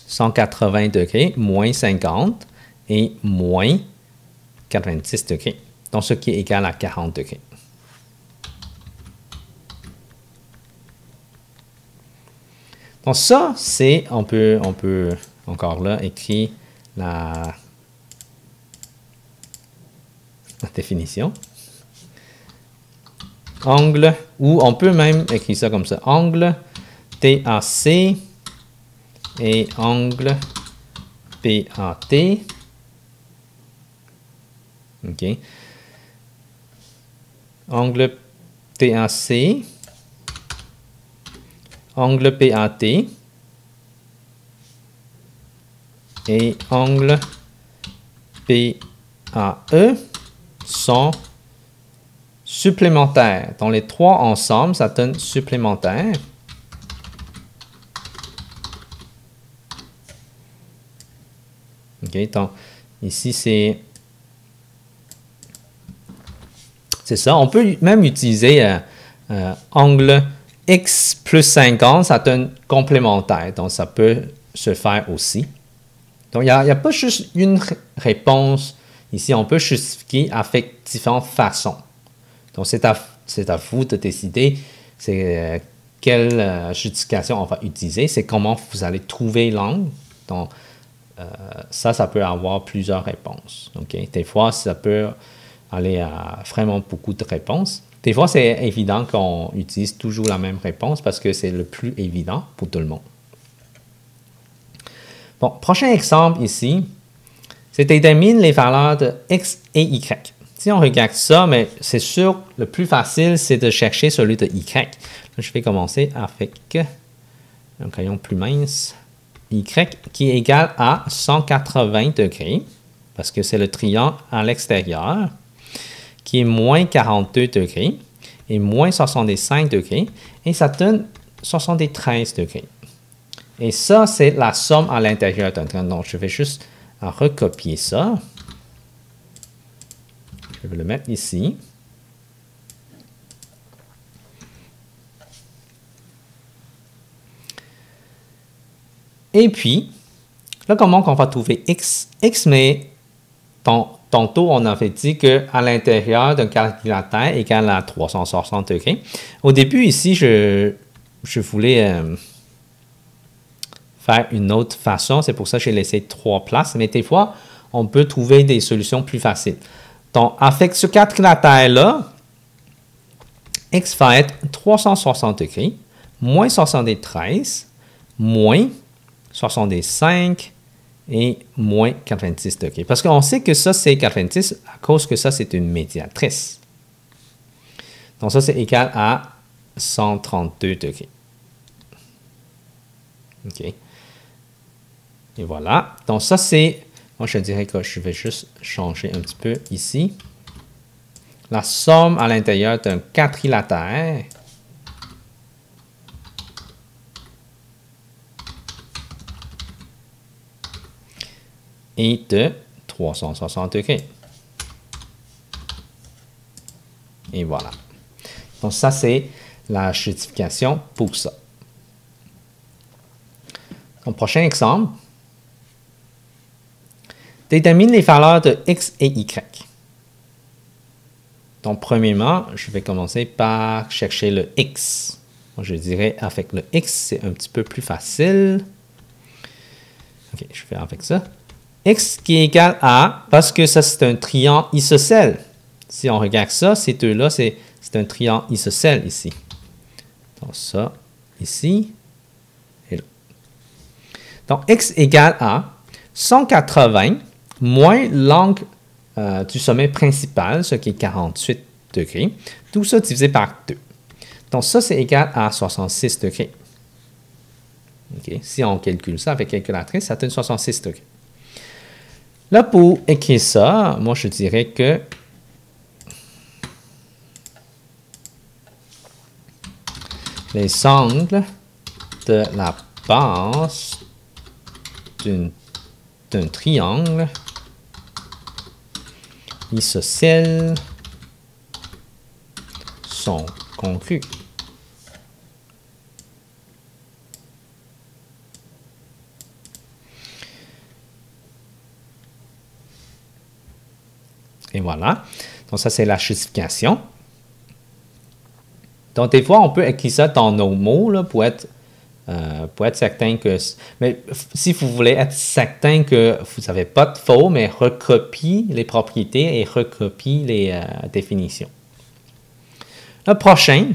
180 degrés moins 50 et moins 90 degrés. Donc, ce qui est égal à 40 degrés. Donc, ça, c'est, on peut encore là écrire la définition. Angle, ou on peut même écrire ça comme ça. Angle TAC et angle PAT. OK. Angle TAC, angle PAT et angle PAE sont supplémentaires. Donc, les trois ensemble, ça donne supplémentaire. OK, donc, ici, c'est ça. On peut même utiliser angle x plus 50, ça donne complémentaire. Donc, ça peut se faire aussi. Donc, il n'y a pas juste une réponse. Ici, on peut justifier avec différentes façons. Donc, c'est à vous de décider quelle justification on va utiliser. C'est comment vous allez trouver l'angle. Donc, ça peut avoir plusieurs réponses. Okay? Des fois, ça peut aller à vraiment beaucoup de réponses. Des fois, c'est évident qu'on utilise toujours la même réponse parce que c'est le plus évident pour tout le monde. Bon, prochain exemple ici, c'est détermine les valeurs de x et y. Si on regarde ça, mais c'est sûr, le plus facile, c'est de chercher celui de y. Là, je vais commencer avec un crayon plus mince. Y qui est égal à 180 degrés, parce que c'est le triangle à l'extérieur, qui est moins 42 degrés et moins 65 degrés, et ça donne 73 degrés. Et ça, c'est la somme à l'intérieur d'un triangle. Donc, je vais juste recopier ça. Je vais le mettre ici. Et puis, là, comment on va trouver x? X, mais tantôt, on avait dit qu'à l'intérieur d'un calculateur égale à 360 degrés. Au début, ici, je voulais faire une autre façon. C'est pour ça que j'ai laissé 3 places. Mais des fois, on peut trouver des solutions plus faciles. Donc, avec ce calculateur-là, x va être 360 degrés, moins 73, moins 65 et moins 90 degrés. Parce qu'on sait que ça, c'est 90 à cause que ça, c'est une médiatrice. Donc, ça, c'est égal à 132 degrés. OK. Et voilà. Donc, ça, c'est... Moi, je dirais que je vais juste changer un petit peu ici. la somme à l'intérieur d'un quadrilatère est de 360 degrés. Et voilà. Donc, ça, c'est la justification pour ça. Donc, prochain exemple. Détermine les valeurs de x et y. Donc, premièrement, je vais commencer par chercher le x. Donc, je dirais avec le x, c'est un petit peu plus facile. OK, je fais avec ça. X qui est égal à, parce que ça, c'est un triangle isocèle. Si on regarde ça, ces deux-là, c'est un triangle isocèle ici. Donc, ça, ici, et là. Donc, x égale à 180 moins l'angle du sommet principal, ce qui est 48 degrés. Tout ça divisé par 2. Donc, ça, c'est égal à 66 degrés. OK. Si on calcule ça avec calculatrice, ça donne 66 degrés. Là, pour écrire ça, moi, je dirais que les angles de la base d'un triangle isocèle sont congrus. Et voilà. Donc, ça, c'est la justification. Donc, des fois, on peut écrire ça dans nos mots là, pour être certain que... Mais si vous voulez être certain que vous n'avez pas de faux, mais recopie les propriétés et recopie les définitions. Le prochain,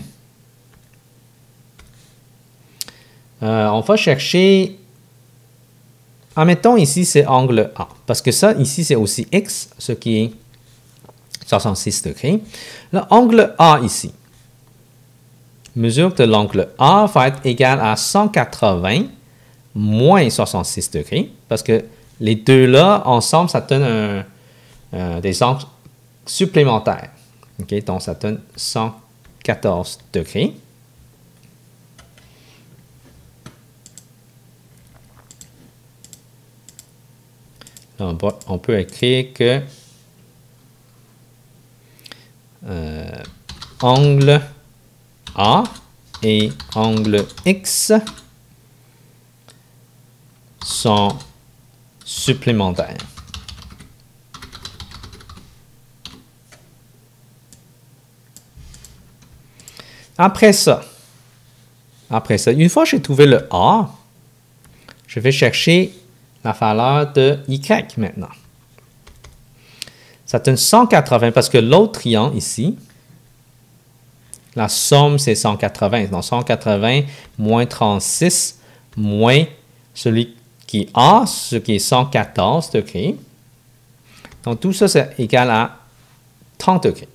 on va chercher... Admettons ici, c'est angle A. Parce que ça, ici, c'est aussi x, ce qui est 66 degrés. L'angle A ici. Mesure de l'angle A va être égal à 180 moins 66 degrés, parce que les deux-là, ensemble, ça donne des angles supplémentaires. Okay? Donc, ça donne 114 degrés. Là, on peut écrire que angle A et angle X sont supplémentaires. Après ça, une fois que j'ai trouvé le A, je vais chercher la valeur de Y maintenant. Ça donne 180 parce que l'autre triangle ici, la somme, c'est 180. Donc, 180 moins 36 moins celui qui est A, ce qui est 114 degrés. Donc, tout ça, c'est égal à 30 degrés.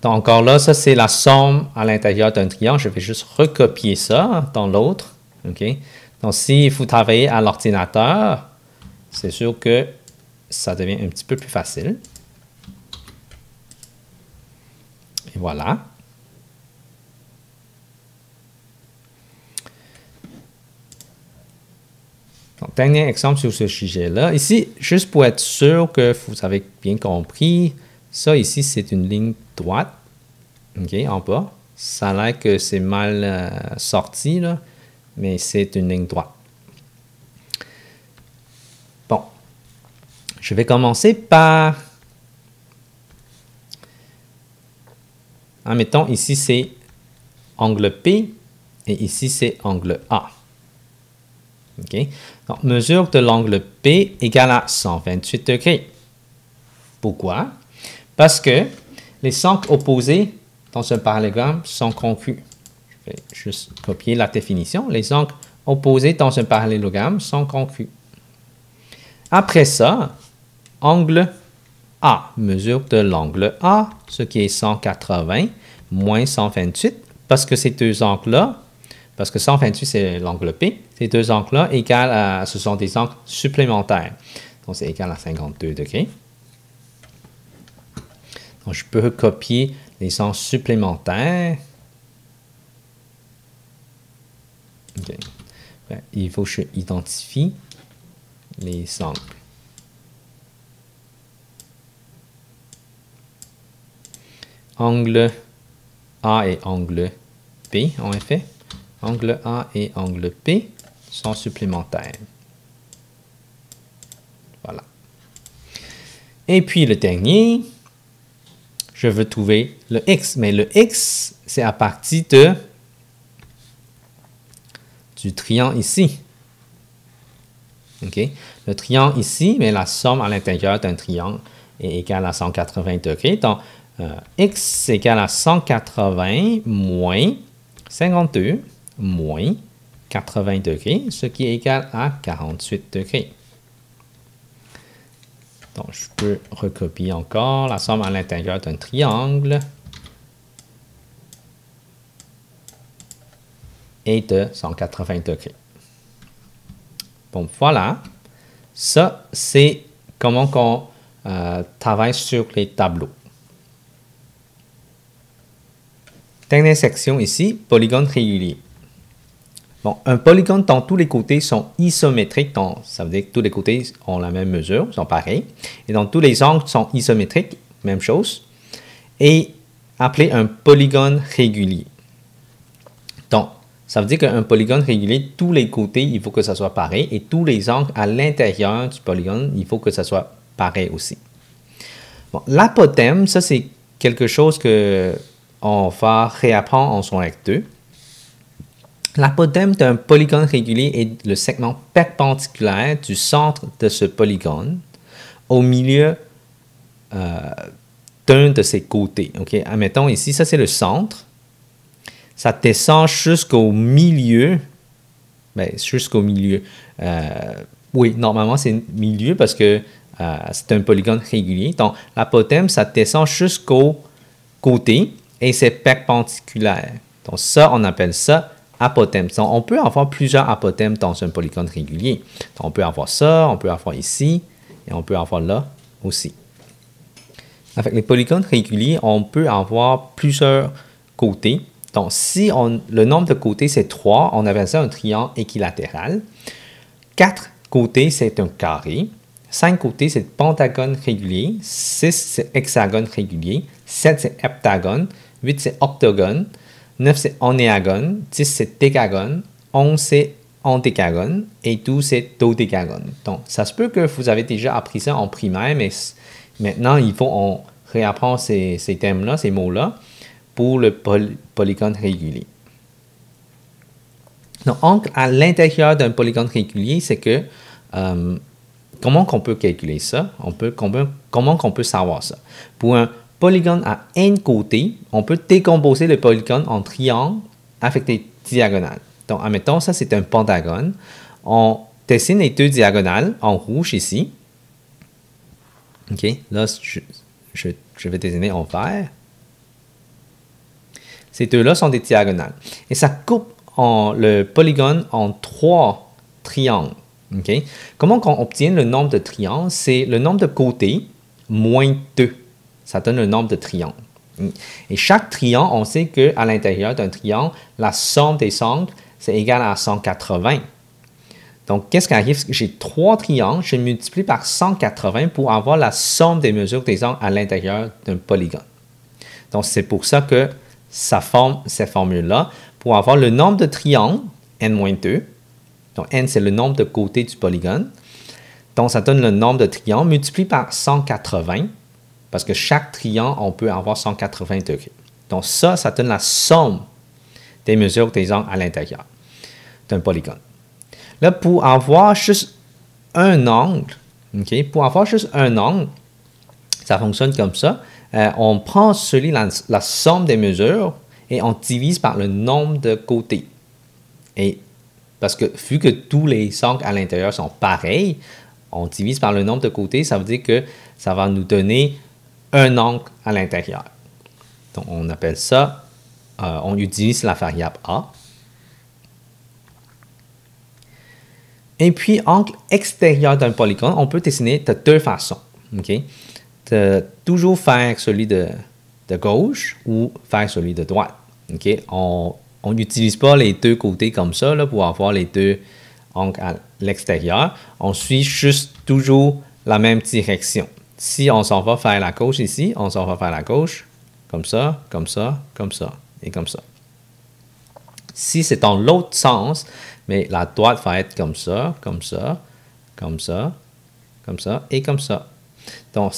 Donc, encore là, ça, c'est la somme à l'intérieur d'un triangle. Je vais juste recopier ça dans l'autre. Okay? Donc, si vous travaillez à l'ordinateur, c'est sûr que ça devient un petit peu plus facile. Et voilà. Donc, dernier exemple sur ce sujet-là. Ici, juste pour être sûr que vous avez bien compris, ça ici, c'est une ligne droite. OK, en bas. Ça a l'air que c'est mal sorti, là, mais c'est une ligne droite. Bon. Je vais commencer par... Admettons, ici, c'est angle P et ici, c'est angle A. OK? Donc, mesure de l'angle P égale à 128 degrés. Pourquoi? Parce que les angles opposés dans un parallélogramme sont congrus. Je vais juste copier la définition. Les angles opposés dans un parallélogramme sont congrus. Après ça, angle A, mesure de l'angle A, ce qui est 180 moins 128, parce que ces deux angles-là, parce que 128 c'est l'angle P, ces deux angles-là égale à, ce sont des angles supplémentaires. Donc c'est égal à 52 degrés. Donc, je peux recopier les angles supplémentaires. Okay. Il faut que je identifie les angles. Angle A et angle P, en effet. Angle A et angle P sont supplémentaires. Voilà. Et puis le dernier, je veux trouver le X. Mais le X, c'est à partir du triangle ici. OK? Le triangle ici, mais la somme à l'intérieur d'un triangle est égale à 180 degrés. Donc, X est égal à 180 moins 52 moins 80 degrés, ce qui est égal à 48 degrés. Donc, je peux recopier encore la somme à l'intérieur d'un triangle est de 180 degrés. Bon, voilà. Ça, c'est comment on travaille sur les tableaux. Dernière section ici, polygone régulier. Bon, un polygone dont tous les côtés sont isométriques, donc ça veut dire que tous les côtés ont la même mesure, sont pareils, et donc tous les angles sont isométriques, même chose, et appelé un polygone régulier. Donc, ça veut dire qu'un polygone régulier, tous les côtés, il faut que ça soit pareil, et tous les angles à l'intérieur du polygone, il faut que ça soit pareil aussi. Bon, l'apothème, ça c'est quelque chose que on va réapprendre en secondaire 2. L'apothème d'un polygone régulier est le segment perpendiculaire du centre de ce polygone au milieu d'un de ses côtés. Okay? Admettons ici, ça c'est le centre. Ça descend jusqu'au milieu. Ben, jusqu'au milieu. Oui, normalement c'est milieu parce que c'est un polygone régulier. Donc, l'apothème, ça descend jusqu'au côté et c'est perpendiculaire. Donc, ça, on appelle ça apothème. Donc, on peut avoir plusieurs apothèmes dans un polygone régulier. Donc, on peut avoir ça, on peut avoir ici, et on peut avoir là aussi. Avec les polygones réguliers, on peut avoir plusieurs côtés. Donc, si le nombre de côtés, c'est 3, on appelle ça un triangle équilatéral. 4 côtés, c'est un carré. 5 côtés, c'est pentagone régulier. 6, c'est hexagone régulier. 7, c'est heptagone. 8, c'est octogone. 9, c'est onéagone. 10, c'est décagone. 11, c'est endécagone. Et 12, c'est dodécagone. Donc, ça se peut que vous avez déjà appris ça en primaire, mais maintenant, il faut on réapprendre ces thèmes-là, ces mots-là, pour le polygone régulier. Donc, à l'intérieur d'un polygone régulier, c'est que comment qu'on peut calculer ça? Comment qu'on peut savoir ça? Pour un polygone à n côtés, on peut décomposer le polygone en triangles avec des diagonales. Donc, admettons, ça c'est un pentagone. On dessine les deux diagonales en rouge ici. OK, là, je vais dessiner en vert. Ces deux-là sont des diagonales. Et ça coupe le polygone en 3 triangles. Okay? Comment on obtient le nombre de triangles? C'est le nombre de côtés moins 2. Ça donne le nombre de triangles. Et chaque triangle, on sait qu'à l'intérieur d'un triangle, la somme des angles, c'est égal à 180. Donc, qu'est-ce qui arrive? J'ai 3 triangles, je multiplie par 180 pour avoir la somme des mesures des angles à l'intérieur d'un polygone. Donc, c'est pour ça que ça forme cette formule-là. Pour avoir le nombre de triangles, n-2, donc n, c'est le nombre de côtés du polygone. Donc, ça donne le nombre de triangles multiplié par 180, parce que chaque triangle, on peut avoir 180 degrés. Donc, ça donne la somme des mesures des angles à l'intérieur d'un polygone. Là, pour avoir juste un angle, okay, ça fonctionne comme ça. On prend la somme des mesures et on divise par le nombre de côtés. Et parce que vu que tous les angles à l'intérieur sont pareils, on divise par le nombre de côtés, ça veut dire que ça va nous donner un angle à l'intérieur. Donc, on appelle ça, on utilise la variable A. Et puis, angle extérieur d'un polygone, on peut dessiner de deux façons. Okay? de toujours faire celui de gauche ou faire celui de droite. Okay? On n'utilise pas les deux côtés comme ça là, pour avoir les deux angles à l'extérieur. On suit juste toujours la même direction. Si on s'en va faire la gauche ici, on s'en va faire la gauche, comme ça, comme ça, comme ça, et comme ça. Si c'est dans l'autre sens, mais la droite va être comme ça, comme ça, comme ça, comme ça, et comme ça. Donc,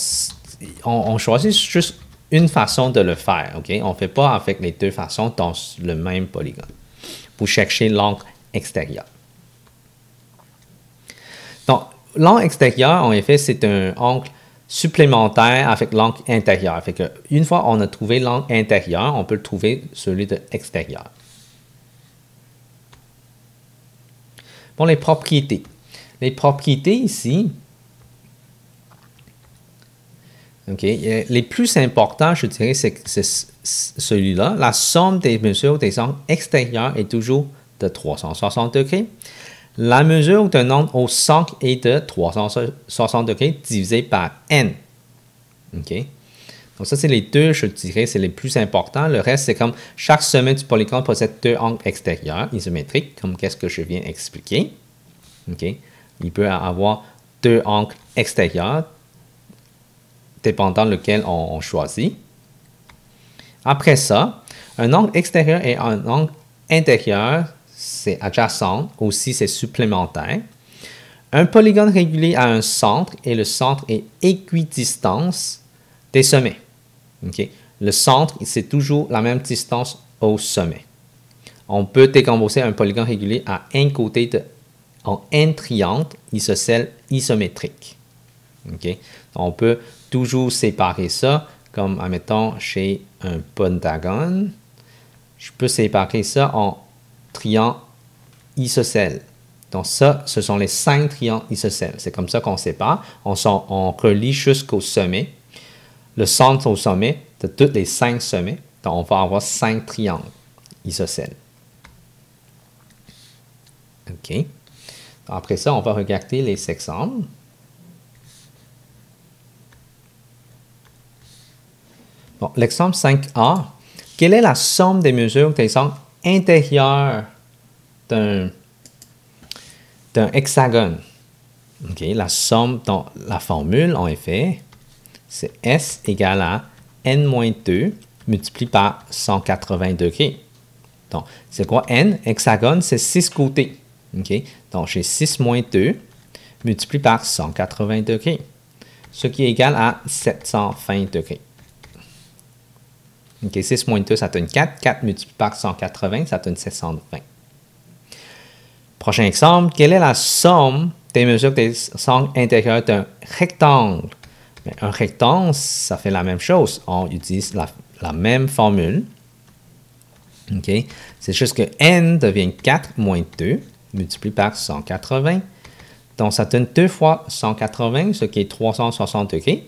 on choisit juste une façon de le faire, OK? On ne fait pas avec les deux façons dans le même polygone pour chercher l'angle extérieur. Donc, l'angle extérieur, en effet, c'est un angle supplémentaire avec l'angle intérieur. Fait que, une fois on a trouvé l'angle intérieur, on peut trouver celui de extérieur. Bon, les propriétés. Les propriétés ici, okay, les plus importants, je dirais, c'est celui-là. La somme des mesures des angles extérieurs est toujours de 360 degrés. La mesure d'un angle au centre est de 360 degrés divisé par n. Okay? Donc ça, c'est les deux, je dirais, c'est les plus importants. Le reste, c'est comme chaque sommet du polygone possède deux angles extérieurs isométriques, comme qu'est-ce que je viens d'expliquer. Okay? Il peut avoir deux angles extérieurs, dépendant lequel on choisit. Après ça, un angle extérieur et un angle intérieur, c'est adjacent, aussi c'est supplémentaire. Un polygone régulier a un centre et le centre est équidistance des sommets. Okay? Le centre, c'est toujours la même distance au sommet. On peut décomposer un polygone régulier à un côté en n triangles isocèles isométriques. Okay? On peut toujours séparer ça, comme admettons chez un pentagone. Je peux séparer ça en triangles isocèles. Donc ça, ce sont les 5 triangles isocèles. C'est comme ça qu'on sépare. On relie jusqu'au sommet. Le centre au sommet de tous les 5 sommets. Donc on va avoir 5 triangles isocèles. OK. Après ça, on va regarder les exemples. Bon, l'exemple 5a. Quelle est la somme des mesures des angles intérieurs d'un hexagone? Okay, la somme dans la formule, en effet, c'est S égale à n-2 multiplié par 180 degrés. Donc, c'est quoi n? Hexagone, c'est 6 côtés. Okay? Donc, j'ai 6 moins 2 multiplié par 180 degrés, ce qui est égal à 720 degrés. Okay, 6 moins 2, ça donne 4. 4 multiplié par 180, ça donne 720. Prochain exemple, quelle est la somme des mesures des angles intérieurs d'un rectangle? Mais un rectangle, ça fait la même chose. On utilise la même formule. Okay? C'est juste que n devient 4 moins 2 multiplié par 180. Donc, ça donne 2 fois 180, ce qui est 360 degrés.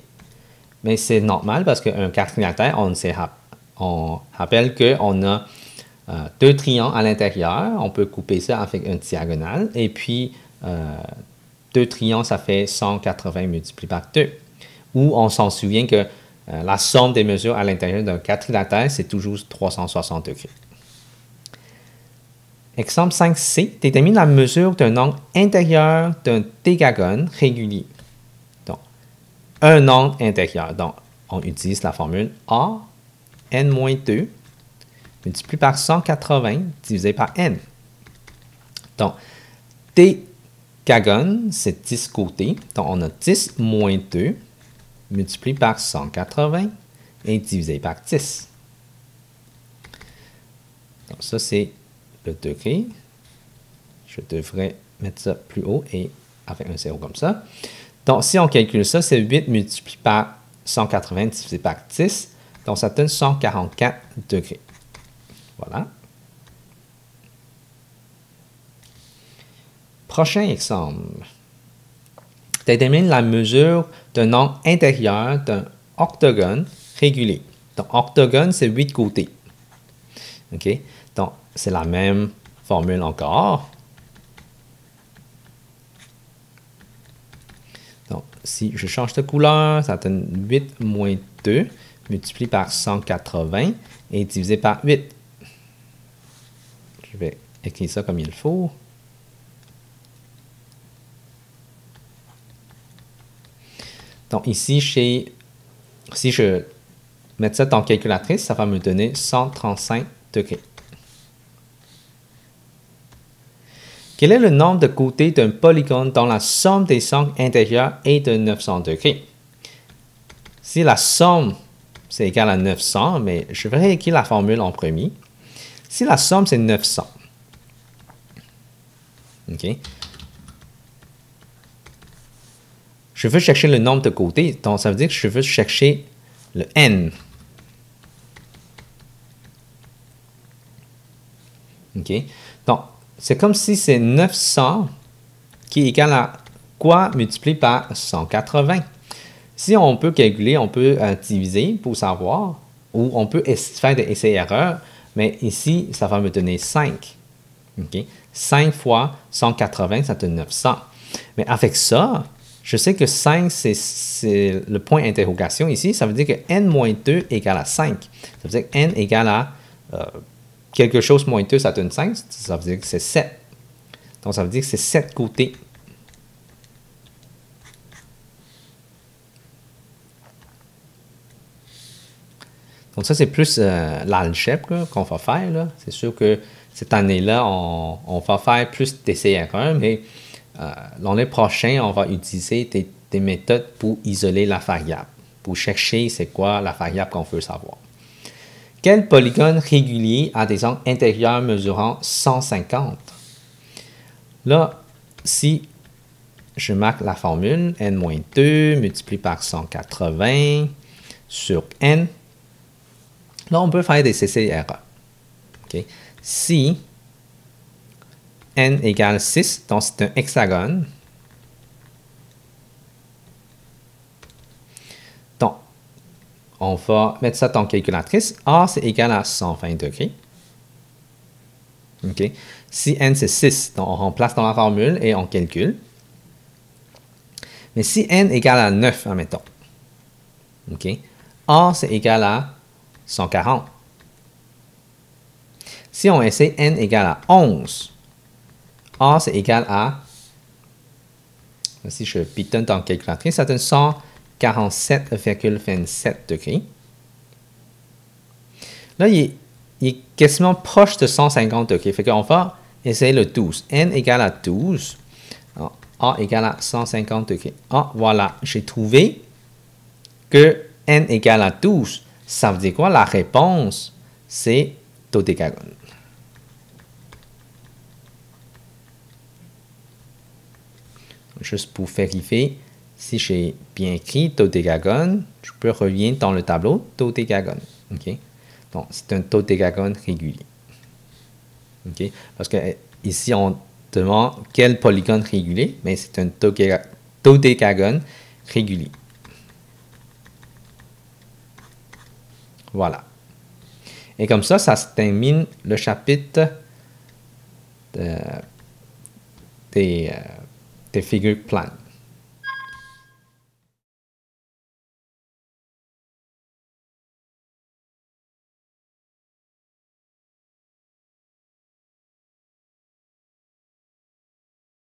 Mais c'est normal parce qu'un quadrilatère, on rappelle qu'on a deux triangles à l'intérieur. On peut couper ça avec une diagonale. Et puis, deux triangles, ça fait 180 multiplié par 2. Ou on s'en souvient que la somme des mesures à l'intérieur d'un quadrilatère, c'est toujours 360 degrés. Exemple 5c, détermine la mesure d'un angle intérieur d'un dégagone régulier. Donc, un angle intérieur. Donc, on utilise la formule A, n-2, multiplié par 180 divisé par n. Donc, dégagone, c'est 10 côtés. Donc, on a 10 moins 2 multiplié par 180 et divisé par 10. Donc, ça, c'est le degré. Je devrais mettre ça plus haut et avec un 0 comme ça. Donc, si on calcule ça, c'est 8 multiplié par 180 divisé par 10. Donc, ça donne 144 degrés. Voilà. Prochain exemple. Détermine la mesure d'un angle intérieur d'un octogone régulier. Donc, octogone, c'est 8 côtés. OK? Donc, c'est la même formule encore. Donc, si je change de couleur, ça donne 8 moins 2 multiplié par 180 et divisé par 8. Je vais écrire ça comme il faut. Donc ici, si je mets ça dans calculatrice, ça va me donner 135 degrés. Quel est le nombre de côtés d'un polygone dont la somme des angles intérieurs est de 900 degrés? Si la somme, c'est égal à 900, mais je vais réécrire la formule en premier. Si la somme, c'est 900, OK? Je veux chercher le nombre de côtés, donc ça veut dire que je veux chercher le n. OK? Donc, c'est comme si c'est 900 qui est égal à quoi multiplié par 180. Si on peut calculer, on peut diviser pour savoir, ou on peut faire des essais-erreurs, mais ici, ça va me donner 5. OK? 5 fois 180, ça donne 900. Mais avec ça, je sais que 5, c'est le point d'interrogation ici. Ça veut dire que n-2 égale à 5. Ça veut dire que n égale à quelque chose moins 2, ça donne 5. Ça veut dire que c'est 7. Donc, ça veut dire que c'est 7 côtés. Donc, ça, c'est plus l'algèbre qu'on va faire. C'est sûr que cette année-là, on va faire plus d'essais-erreurs, mais l'année prochaine, on va utiliser des méthodes pour isoler la variable, pour chercher c'est quoi la variable qu'on veut savoir. Quel polygone régulier a des angles intérieurs mesurant 150? Là, si je marque la formule n-2 multiplié par 180 sur n, là, on peut faire des essais-erreurs. Okay? Si n égale 6, donc c'est un hexagone. Donc, on va mettre ça dans la calculatrice. A, c'est égal à 120 degrés. OK? Si n, c'est 6, donc on remplace dans la formule et on calcule. Mais si n égale à 9, admettons. OK? A, c'est égal à 140. Si on essaie n égale à 11, A, c'est égal à, si je pitonne dans la calculatrice, ça donne 147,27 degrés. Là, il est quasiment proche de 150 degrés. Fait qu'on va essayer le 12. N égale à 12. Alors, A égale à 150 degrés. Ah, voilà, j'ai trouvé que N égale à 12. Ça veut dire quoi? La réponse, c'est dodécagone. Juste pour vérifier si j'ai bien écrit dodécagone, je peux revenir dans le tableau dodécagone. OK? Donc, c'est un dodécagone régulier. OK? Parce que ici, on demande quel polygone régulier, mais c'est un dodécagone régulier. Voilà. Et comme ça se termine le chapitre des figures planes.